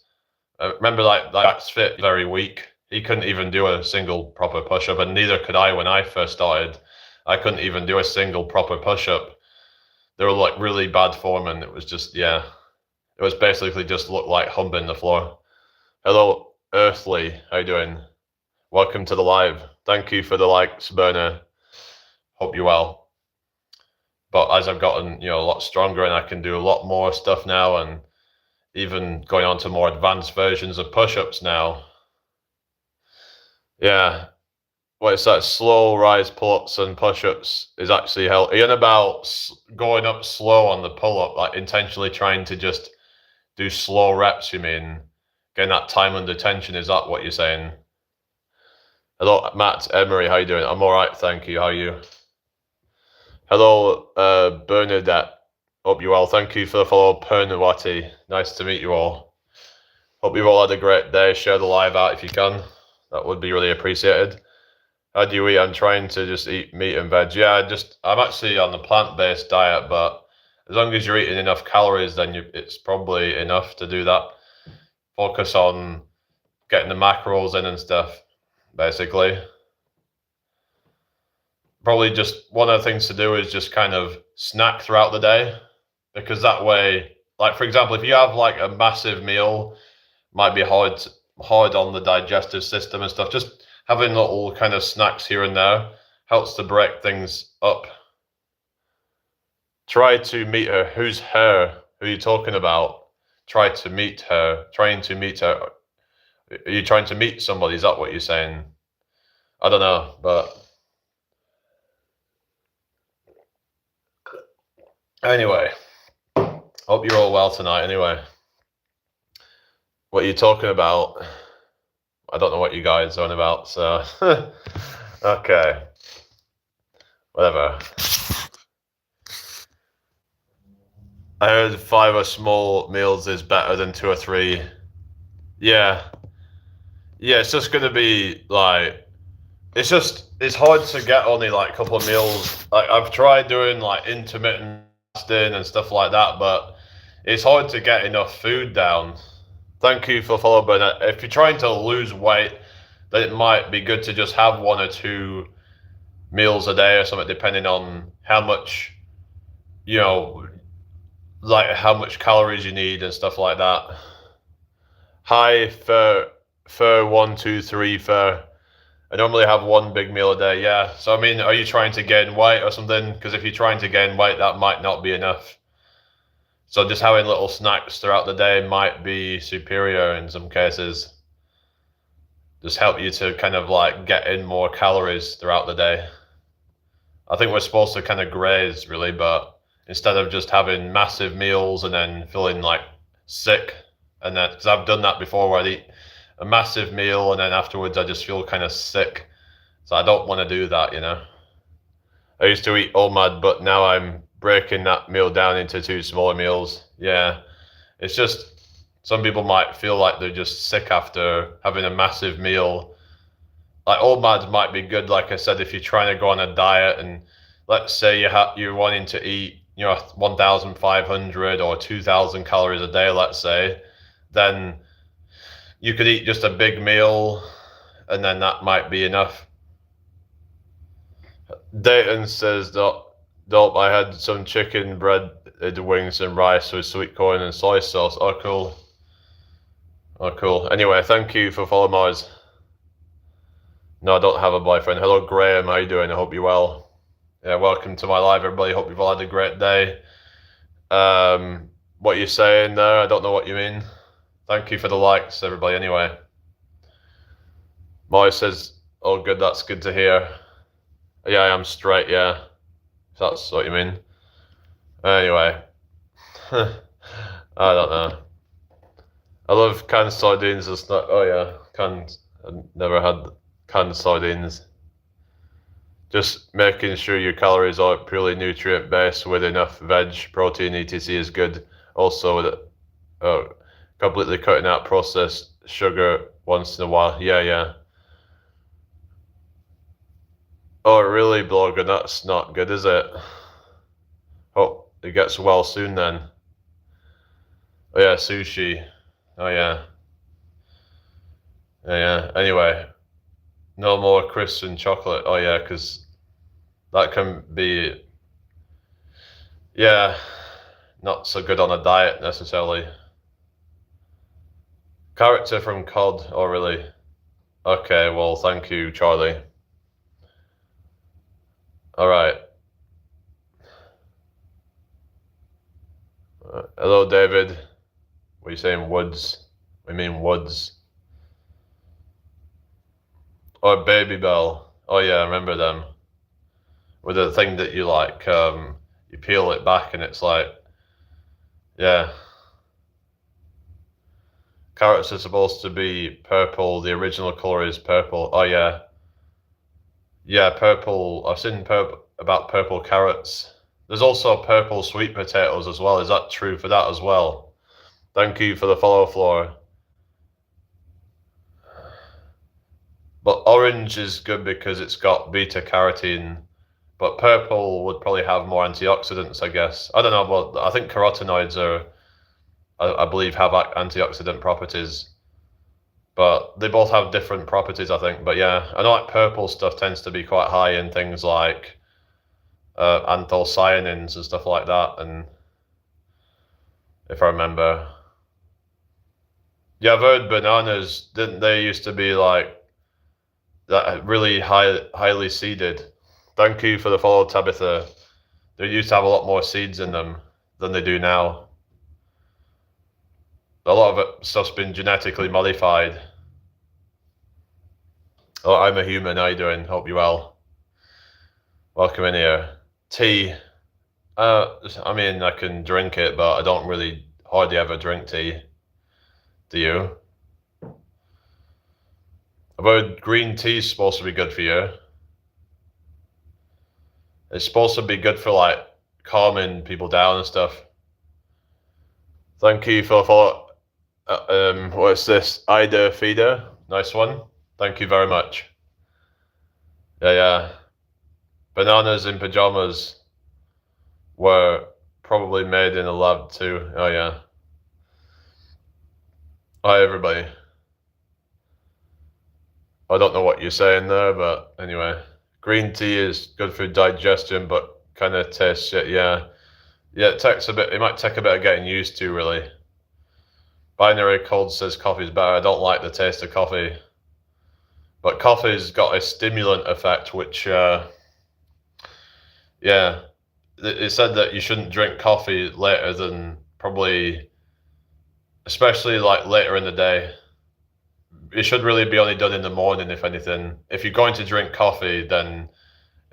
remember like Max Fit, very weak. He couldn't even do a single proper push up, and neither could I when I first started. I couldn't even do a single proper push up. They were like really bad form, and it was just, yeah. It was basically just looked like humping the floor. Hello, Earthly. How you doing? Welcome to the live. Thank you for the likes, Berner. Hope you're well. But as I've gotten, a lot stronger and I can do a lot more stuff now, and even going on to more advanced versions of push-ups now. Yeah. Well, it's that slow rise pull-ups and push-ups is actually helping. Are you about going up slow on the pull-up, like intentionally trying to just do slow reps, you mean? Getting that time under tension, is that what you're saying? Hello, Matt Emery, how you doing? I'm all right, thank you. How are you? Hello, Bernadette. Hope you're well. Thank you for the follow, Pernawati. Nice to meet you all. Hope you've all had a great day. Share the live out if you can. That would be really appreciated. How do you eat? I'm trying to just eat meat and veg. Yeah, I'm actually on the plant-based diet, but as long as you're eating enough calories, then it's probably enough to do that. Focus on getting the macros in and stuff, basically. Probably just one of the things to do is just kind of snack throughout the day, because that way, like for example, if you have like a massive meal, might be hard on the digestive system and stuff. Just having little kind of snacks here and there helps to break things up. Try to meet her. Who's her? Who are you talking about? Try to meet her. Trying to meet her. Are you trying to meet somebody? Is that what you're saying? I don't know, but anyway, hope you're all well tonight. Anyway, what are you talking about? I don't know what you guys are on about, so okay, whatever. I heard 5 small meals is better than 2 or 3. Yeah. Yeah, it's just gonna be like it's hard to get only like a couple of meals. Like I've tried doing like intermittent fasting and stuff like that, but it's hard to get enough food down. Thank you for following. But if you're trying to lose weight, then it might be good to just have 1 or 2 meals a day or something, depending on how much you know, like how much calories you need and stuff like that. Hi, for 1, 2, 3 for. I normally have 1 big meal a day. Yeah. So I mean, are you trying to gain weight or something? Because if you're trying to gain weight, that might not be enough. So just having little snacks throughout the day might be superior in some cases. Just help you to kind of like get in more calories throughout the day. I think we're supposed to kind of graze really, but instead of just having massive meals and then feeling like sick, and then because I've done that before where I eat a massive meal and then afterwards I just feel kind of sick. So I don't want to do that, you know. I used to eat OMAD, but now I'm breaking that meal down into 2 smaller meals. Yeah, it's just some people might feel like they're just sick after having a massive meal. Like OMAD might be good, like I said, if you're trying to go on a diet and let's say you're wanting to eat, 1,500 or 2,000 calories a day, let's say, then you could eat just a big meal and then that might be enough. Dayton says that, dope, I had some chicken, bread, wings, and rice with sweet corn and soy sauce. Oh, cool. Oh, cool. Anyway, thank you for following Mars. No, I don't have a boyfriend. Hello, Graham. How you doing? I hope you're well. Yeah, welcome to my live, everybody. Hope you've all had a great day. What you're saying there, I don't know what you mean. Thank you for the likes, everybody, anyway. Moy says, oh, good, that's good to hear. Yeah, I am straight, yeah. If that's what you mean. Anyway. I don't know. I love canned sardines as snack. Oh, yeah. I never had canned sardines. Just making sure your calories are purely nutrient based with enough veg, protein, etc. is good. Also, with completely cutting out processed sugar once in a while. Yeah. Oh, really, blogger? That's not good, is it? Hope it gets well soon then. Oh yeah, sushi. Oh yeah. Yeah. Anyway, no more crisps and chocolate. Oh yeah, because that can be, yeah, not so good on a diet necessarily. Character from COD. Oh really? Okay. Well, thank you, Charlie. All right. Hello, David. What are you saying, Woods? We mean Woods. Oh, Baby Bell. Oh yeah, I remember them. With the thing that you like, you peel it back and it's like, yeah. Carrots are supposed to be purple. The original color is purple. Oh yeah. Yeah, purple. I've seen about purple carrots. There's also purple sweet potatoes as well. Is that true for that as well? Thank you for the follow, Flora. But orange is good because it's got beta carotene. But purple would probably have more antioxidants, I guess. I don't know. Well, I think carotenoids I believe, have antioxidant properties. But they both have different properties, I think. But yeah, I know like purple stuff tends to be quite high in things like anthocyanins and stuff like that. And if I remember, yeah, I've heard bananas, didn't they used to be like that really highly seeded? Thank you for the follow, Tabitha. They used to have a lot more seeds in them than they do now. A lot of it stuff's been genetically modified. Oh, I'm a human. How you doing? Hope you're well. Welcome in here. Tea. I mean, I can drink it, but I don't really hardly ever drink tea. Do you? About green tea is supposed to be good for you. It's supposed to be good for like calming people down and stuff. Thank you for follow. What's this? Ida Feeder. Nice one. Thank you very much. Yeah. Bananas in pajamas were probably made in a lab too. Oh yeah. Hi everybody. I don't know what you're saying there, but anyway. Green tea is good for digestion, but kind of tastes shit. Yeah. It takes a bit. It might take a bit of getting used to, really. Binary Cold says coffee's better. I don't like the taste of coffee, but coffee's got a stimulant effect, which, it said that you shouldn't drink coffee later than probably, especially like later in the day. It should really be only done in the morning, if anything. If you're going to drink coffee, then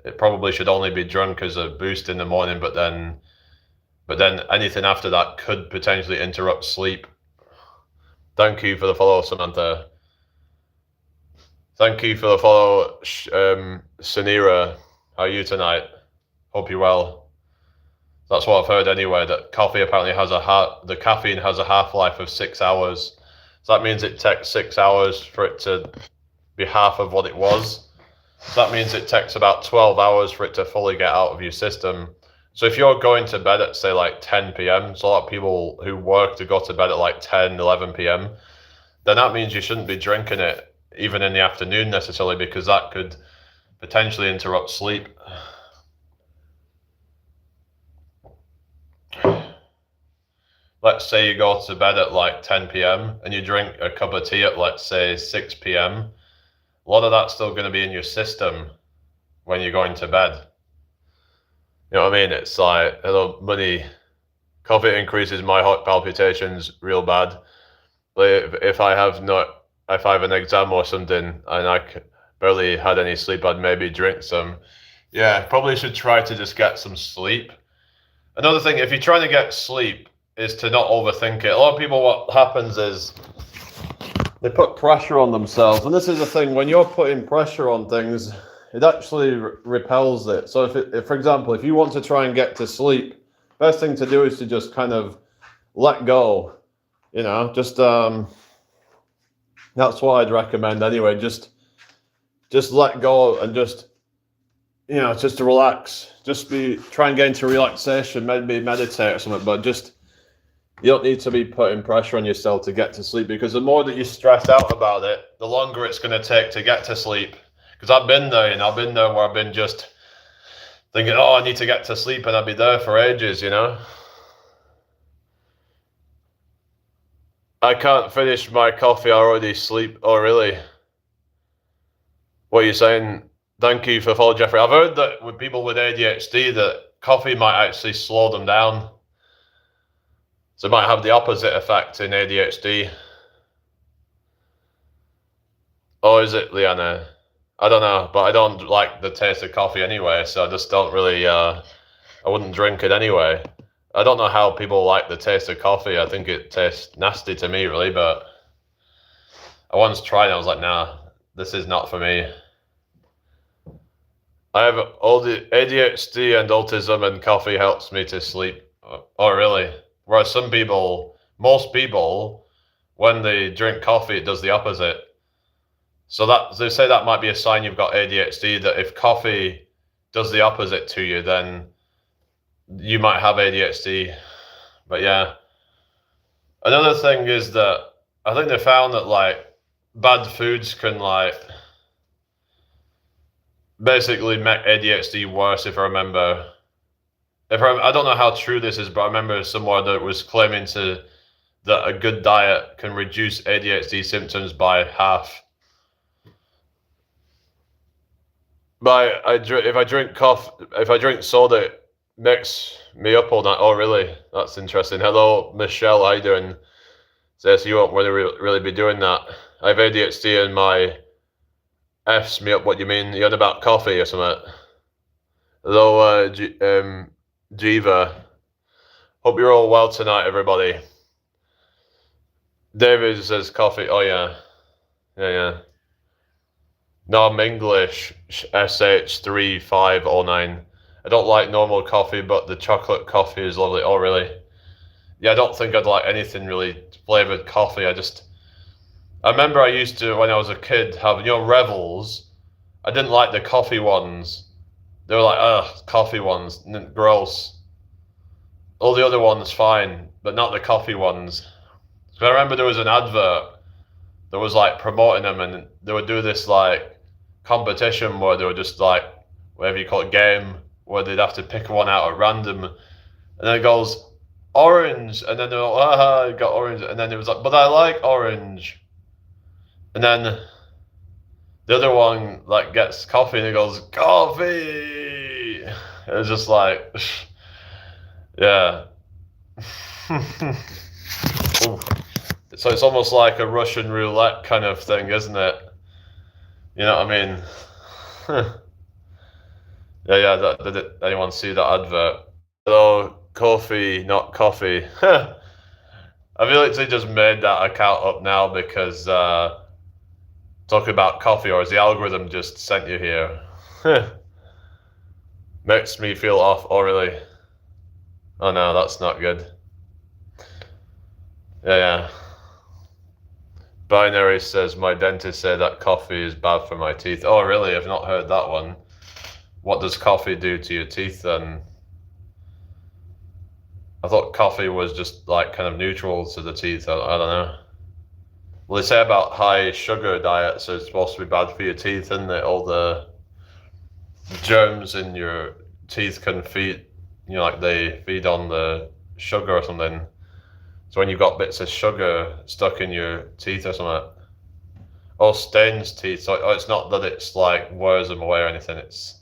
it probably should only be drunk as a boost in the morning, but then anything after that could potentially interrupt sleep. Thank you for the follow, Samantha. Thank you for the follow, Sanira. How are you tonight? Hope you're well. That's what I've heard anyway, that coffee apparently has the caffeine has a half-life of 6 hours. So that means it takes 6 hours for it to be half of what it was. So that means it takes about 12 hours for it to fully get out of your system. So if you're going to bed at, say, like 10 p.m., so a lot of people who work to go to bed at like 10, 11 p.m., then that means you shouldn't be drinking it even in the afternoon necessarily, because that could potentially interrupt sleep. Let's say you go to bed at like 10 p.m. and you drink a cup of tea at, let's say, 6 p.m. A lot of that's still going to be in your system when you're going to bed. You know what I mean? It's like, hello, money. Coffee increases my heart palpitations real bad. But if I have an exam or something and I barely had any sleep, I'd maybe drink some. Yeah, probably should try to just get some sleep. Another thing, if you're trying to get sleep, is to not overthink it. A lot of people, what happens is they put pressure on themselves. And this is the thing, when you're putting pressure on things, it actually repels it. So if, for example, if you want to try and get to sleep, best thing to do is to just kind of let go. You know, just that's what I'd recommend anyway. Just let go and just, you know, just to relax. Just try and get into relaxation, maybe meditate or something, but just, you don't need to be putting pressure on yourself to get to sleep, because the more that you stress out about it, the longer it's going to take to get to sleep. Because I've been there, and I've been there where I've been just thinking, oh, I need to get to sleep, and I'd be there for ages, you know. I can't finish my coffee, I already sleep. Oh, really? What are you saying? Thank you for following, Jeffrey. I've heard that with people with ADHD, that coffee might actually slow them down. So it might have the opposite effect in ADHD. Oh, is it, Leanna? I don't know, but I don't like the taste of coffee anyway, so I just don't really, I wouldn't drink it anyway. I don't know how people like the taste of coffee. I think it tastes nasty to me, really, but I once tried it. I was like, nah, this is not for me. I have all the ADHD and autism, and coffee helps me to sleep. Oh, really? Whereas most people, when they drink coffee, it does the opposite. So that they say that might be a sign you've got ADHD, that if coffee does the opposite to you, then you might have ADHD. But yeah. Another thing is that I think they found that like bad foods can like basically make ADHD worse, if I remember. I don't know how true this is, but I remember somewhere that was claiming that a good diet can reduce ADHD symptoms by half. But if I drink soda, it makes me up all night. Oh, really? That's interesting. Hello, Michelle. How you doing? So you won't really be doing that. I have ADHD and my F's me up. What do you mean? You're on about coffee or something? Hello, Jiva. Hope you're all well tonight, everybody. David says coffee. Oh, yeah. Yeah. No, I'm English, SH3509. I don't like normal coffee, but the chocolate coffee is lovely. Oh, really? yeah, I don't think I'd like anything really flavored coffee. I remember I used to, when I was a kid, have, Revels. I didn't like the coffee ones. They were like, ugh, coffee ones, gross. All the other ones fine, but not the coffee ones. So I remember there was an advert that was like promoting them, and they would do this like competition where they would just like, whatever you call it, game, where they'd have to pick one out at random, and then it goes orange, and then they're like, ah, you got orange, and then it was like, but I like orange, and then the other one like gets coffee, and it goes coffee. It was just like, yeah. So it's almost like a Russian roulette kind of thing, isn't it? You know what I mean? Yeah. Did anyone see that advert? Hello, coffee, not coffee. I feel like they just made that account up now because talking about coffee, or is the algorithm just sent you here? Makes me feel off. Oh, really? Oh no, that's not good. Yeah. Binary says my dentist said that coffee is bad for my teeth. Oh, really? I've not heard that one. What does coffee do to your teeth then? I thought coffee was just like kind of neutral to the teeth. I don't know. Well, they say about high sugar diets are supposed to be bad for your teeth, isn't it? All the germs in your teeth can feed, like they feed on the sugar or something. So when you've got bits of sugar stuck in your teeth or something, or stains teeth, so it's not that it's like wears them away or anything. It's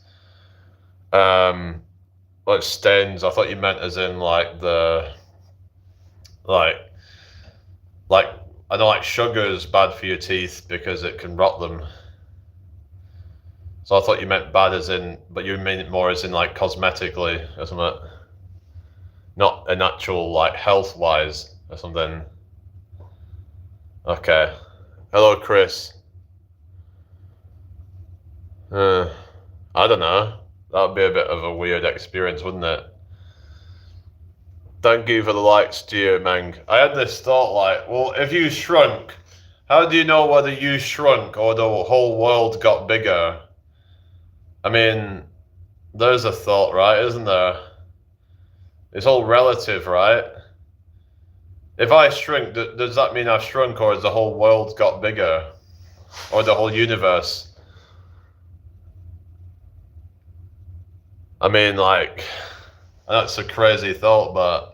like stains. I thought you meant as in like the like I know like sugar is bad for your teeth because it can rot them. So I thought you meant bad as in, but you mean it more as in like cosmetically or something, not an actual like health wise or something. Okay. Hello, Chris. I don't know. That would be a bit of a weird experience, wouldn't it? Thank you for the likes, dear Meng. I had this thought like, well, if you shrunk, how do you know whether you shrunk or the whole world got bigger? I mean, there's a thought, right, isn't there? It's all relative, right? If I shrink, does that mean I've shrunk, or has the whole world got bigger? Or the whole universe? I mean, like, that's a crazy thought, but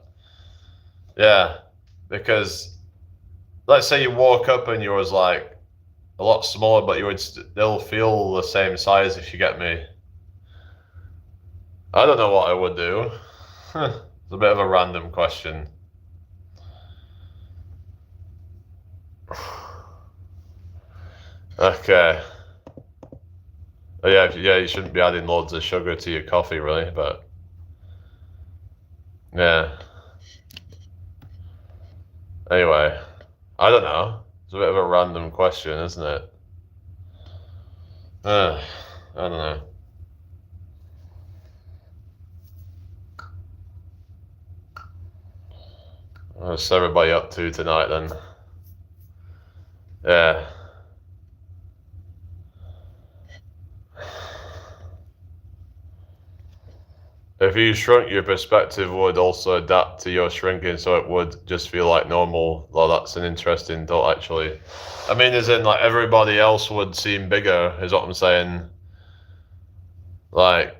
yeah, because let's say you woke up and you was like a lot smaller, but you would still feel the same size, if you get me. I don't know what I would do. It's a bit of a random question. Okay. Oh, yeah, you shouldn't be adding loads of sugar to your coffee, really, but yeah. Anyway, I don't know. It's a bit of a random question, isn't it? I don't know. What's everybody up to tonight then? Yeah. If you shrunk, your perspective would also adapt to your shrinking, so it would just feel like normal. Though that's an interesting thought, actually. I mean, as in, like, everybody else would seem bigger, is what I'm saying. Like,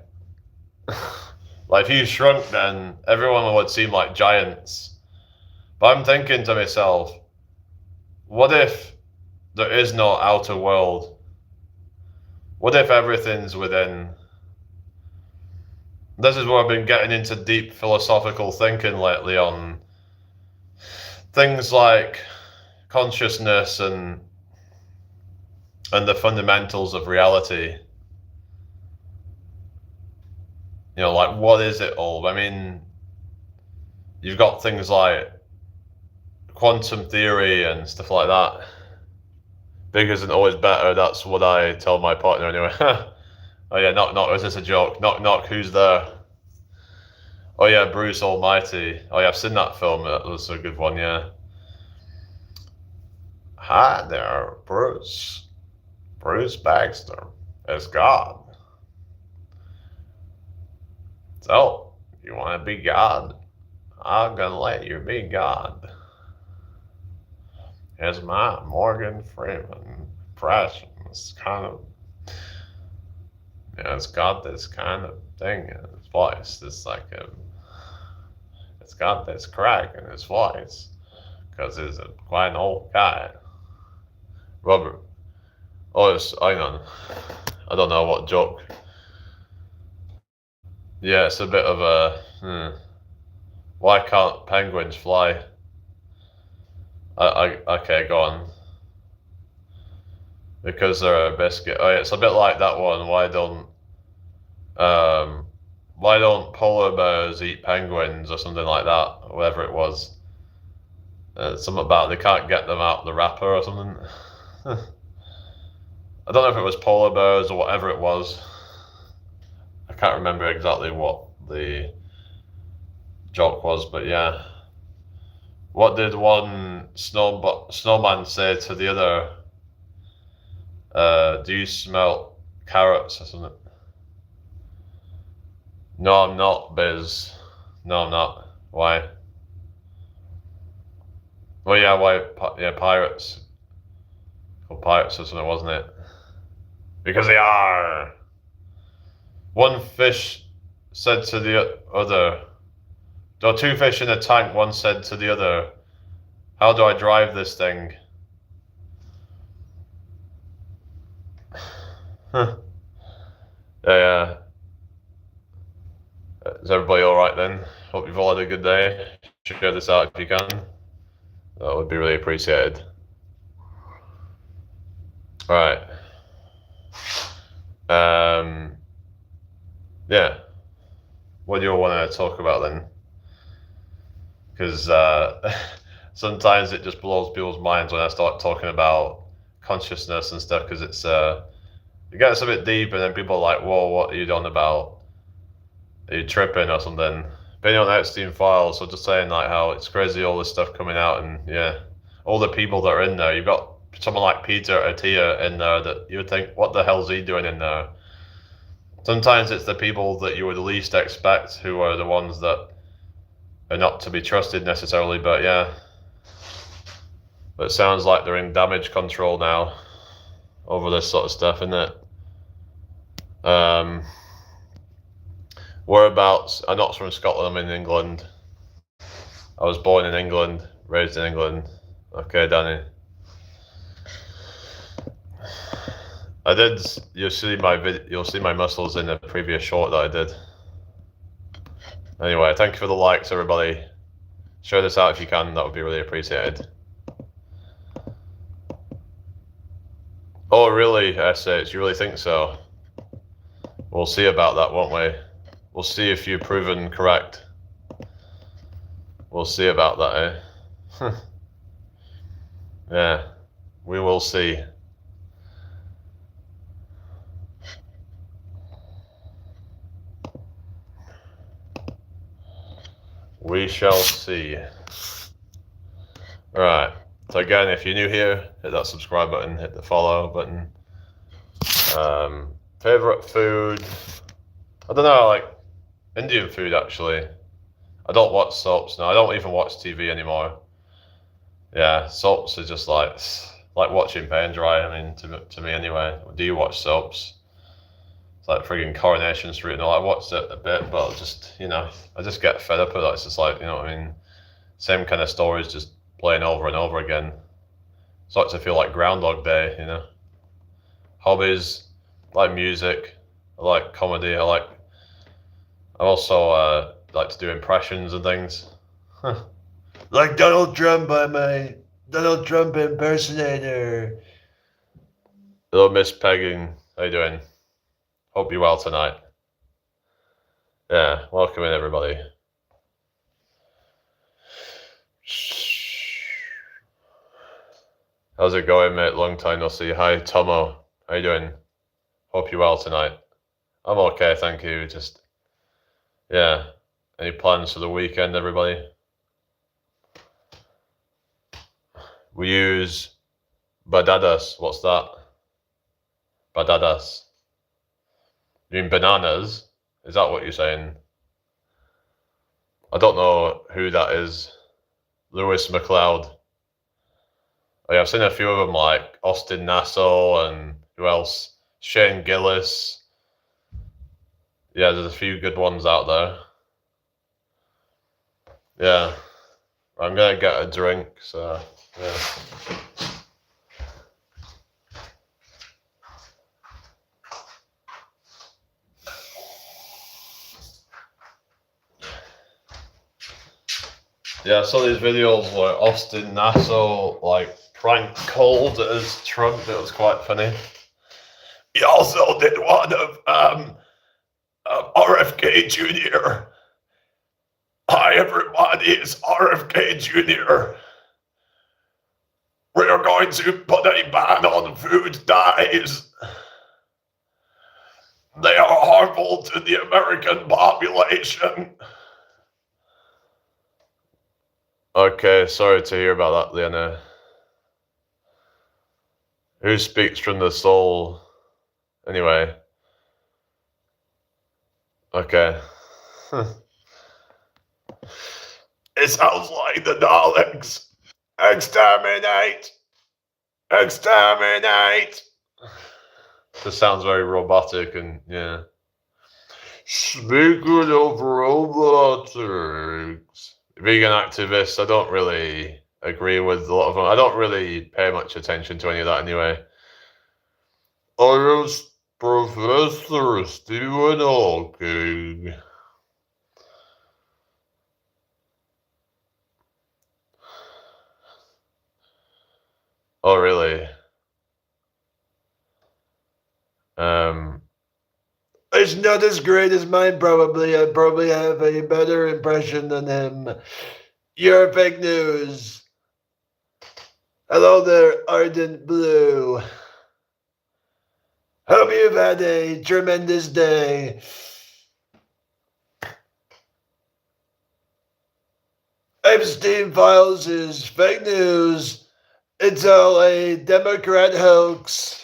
like if you shrunk, then everyone would seem like giants. But I'm thinking to myself, what if there is no outer world? What if everything's within? This is where I've been getting into deep philosophical thinking lately on things like consciousness and the fundamentals of reality. Like, what is it all? I mean, you've got things like quantum theory and stuff like that. Bigger isn't always better. That's what I tell my partner anyway. Oh yeah, knock knock. Is this a joke? Knock knock. Who's there? Oh yeah, Bruce Almighty. Oh yeah, I've seen that film. That was a good one. Yeah. Hi there, Bruce. Bruce Baxter is God. So, you want to be God? I'm gonna let you be God. Here's my Morgan Freeman impression. It's kind of, it's got this kind of thing in his voice. It's like it's got this crack in his voice because he's quite an old guy. Robert. Oh, hang on. I don't know what joke. Yeah, it's a bit of a. Why can't penguins fly? Okay, go on. Because they're a biscuit. Oh, yeah, it's a bit like that one. Why don't polar bears eat penguins or something like that? Whatever it was. Something about they can't get them out of the wrapper or something. I don't know if it was polar bears or whatever it was. I can't remember exactly what the joke was, but yeah. What did one snowman say to the other? Do you smell carrots or something? No, I'm not, Biz. No, I'm not. Why? Well, yeah, why? Yeah, pirates. Or pirates or something, wasn't it? Because they are. One fish said to the other, there were two fish in a tank. One said to the other, how do I drive this thing? Yeah, yeah. Is everybody alright then? Hope you've all had a good day. Share this out if you can. That would be really appreciated. Alright. Yeah. What do you want to talk about then? Because sometimes it just blows people's minds when I start talking about consciousness and stuff, because it gets a bit deep, and then people are like, whoa, what are you on about? Are you tripping or something? Being on Epstein files, so just saying like how it's crazy, all this stuff coming out, and yeah, all the people that are in there. You've got someone like Peter Attia in there that you would think, what the hell's he doing in there? Sometimes it's the people that you would least expect who are the ones that are not to be trusted necessarily, but yeah. But it sounds like they're in damage control now over this sort of stuff, isn't it? Whereabouts? I'm not from Scotland, I'm in England. I was born in England, raised in England. Okay, Danny. I did. You'll see my muscles in the previous short that I did. Anyway, thank you for the likes, everybody. Share this out if you can. That would be really appreciated. Oh, really, SH? You really think so? We'll see about that, won't we? We'll see if you're proven correct. We'll see about that, eh? Yeah, we will see. We shall see. Alright, so again, if you're new here, hit that subscribe button, hit the follow button. Favorite food? I don't know, I like Indian food actually. I don't watch soaps now. I don't even watch TV anymore. Yeah, soaps are just like watching paint dry. I mean, to me anyway. Do you watch soaps? It's like frigging Coronation Street and all. I watched it a bit, but just I just get fed up with it. It's just like what I mean, same kind of stories just playing over and over again. Starts to feel like Groundhog Day, Hobbies, I like music, I like comedy, I also like to do impressions and things. Like Donald Trump, I'm a Donald Trump impersonator. Hello, Miss Pegging. How you doing? Hope you're well tonight. Yeah, welcome in, everybody. How's it going, mate? Long time no see. Hi, Tomo. How you doing? Hope you're well tonight. I'm okay, thank you. Just, yeah. Any plans for the weekend, everybody? We use batatas. What's that? Batatas. You mean bananas? Is that what you're saying? I don't know who that is. Lewis McLeod. Oh, yeah, I've seen a few of them, like Austin Nassau and who else? Shane Gillis. Yeah, there's a few good ones out there. Yeah. I'm gonna get a drink, so yeah. Yeah, I saw these videos where Austin Nassau like prank called as Trump. It was quite funny. He also did one of RFK Jr. Hi everybody, it's RFK Jr. We are going to put a ban on food dyes. They are harmful to the American population. Okay, sorry to hear about that, Leona. Who speaks from the soul? Anyway. Okay. It sounds like the Daleks. Exterminate! Exterminate! This sounds very robotic and, yeah. Speaking of robotics. Vegan activists, I don't really agree with a lot of them. I don't really pay much attention to any of that anyway. I am Professor Stephen Hawking. Oh, really? It's not as great as mine, probably. I probably have a better impression than him. You're fake news. Hello there, Ardent Blue. Hope you've had a tremendous day. Epstein Files is fake news. It's all a Democrat hoax.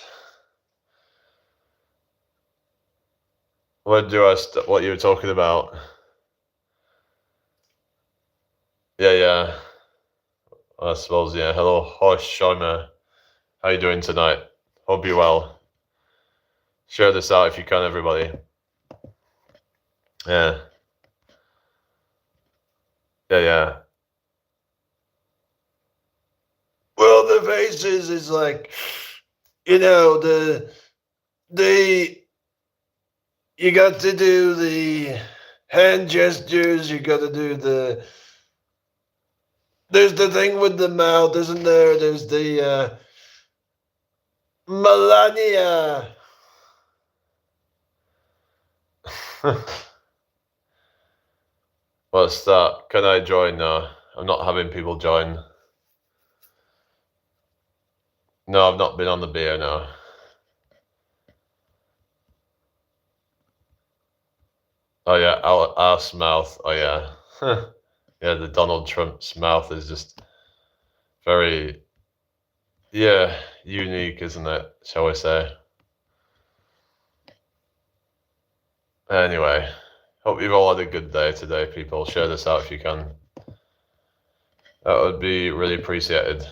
What you were talking about? Yeah. I suppose, yeah. Hello, Hosh Sharma. How you doing tonight? Hope you're well. Share this out if you can, everybody. Yeah. Well, the faces is like, you know, you got to do the hand gestures, you got to do there's the thing with the mouth, isn't there? There's the Melania. What's that? Can I join now? I'm not having people join. No, I've not been on the beer now. Oh yeah, ass mouth. Oh yeah. Yeah, the Donald Trump's mouth is just very, yeah, unique, isn't it? Shall we say? Anyway, hope you've all had a good day today, people. Share this out if you can. That would be really appreciated.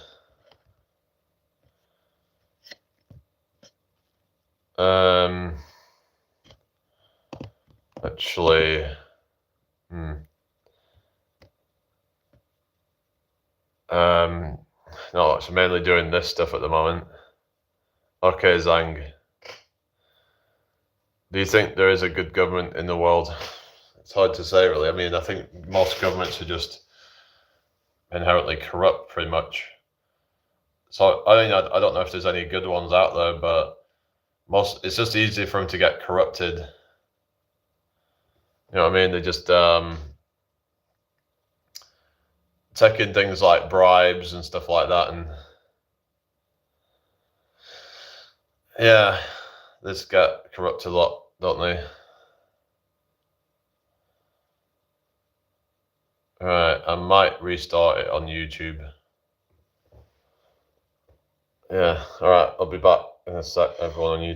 Actually, no, it's mainly doing this stuff at the moment. Okay, Zhang. Do you think there is a good government in the world? It's hard to say, really. I mean, I think most governments are just inherently corrupt, pretty much. So, I mean, I don't know if there's any good ones out there, but it's just easy for them to get corrupted. You know what I mean? They just taking things like bribes and stuff like that, and yeah, they just get corrupted a lot, don't they? Right, I might restart it on YouTube. Yeah, all right, I'll be back in a sec, everyone on YouTube.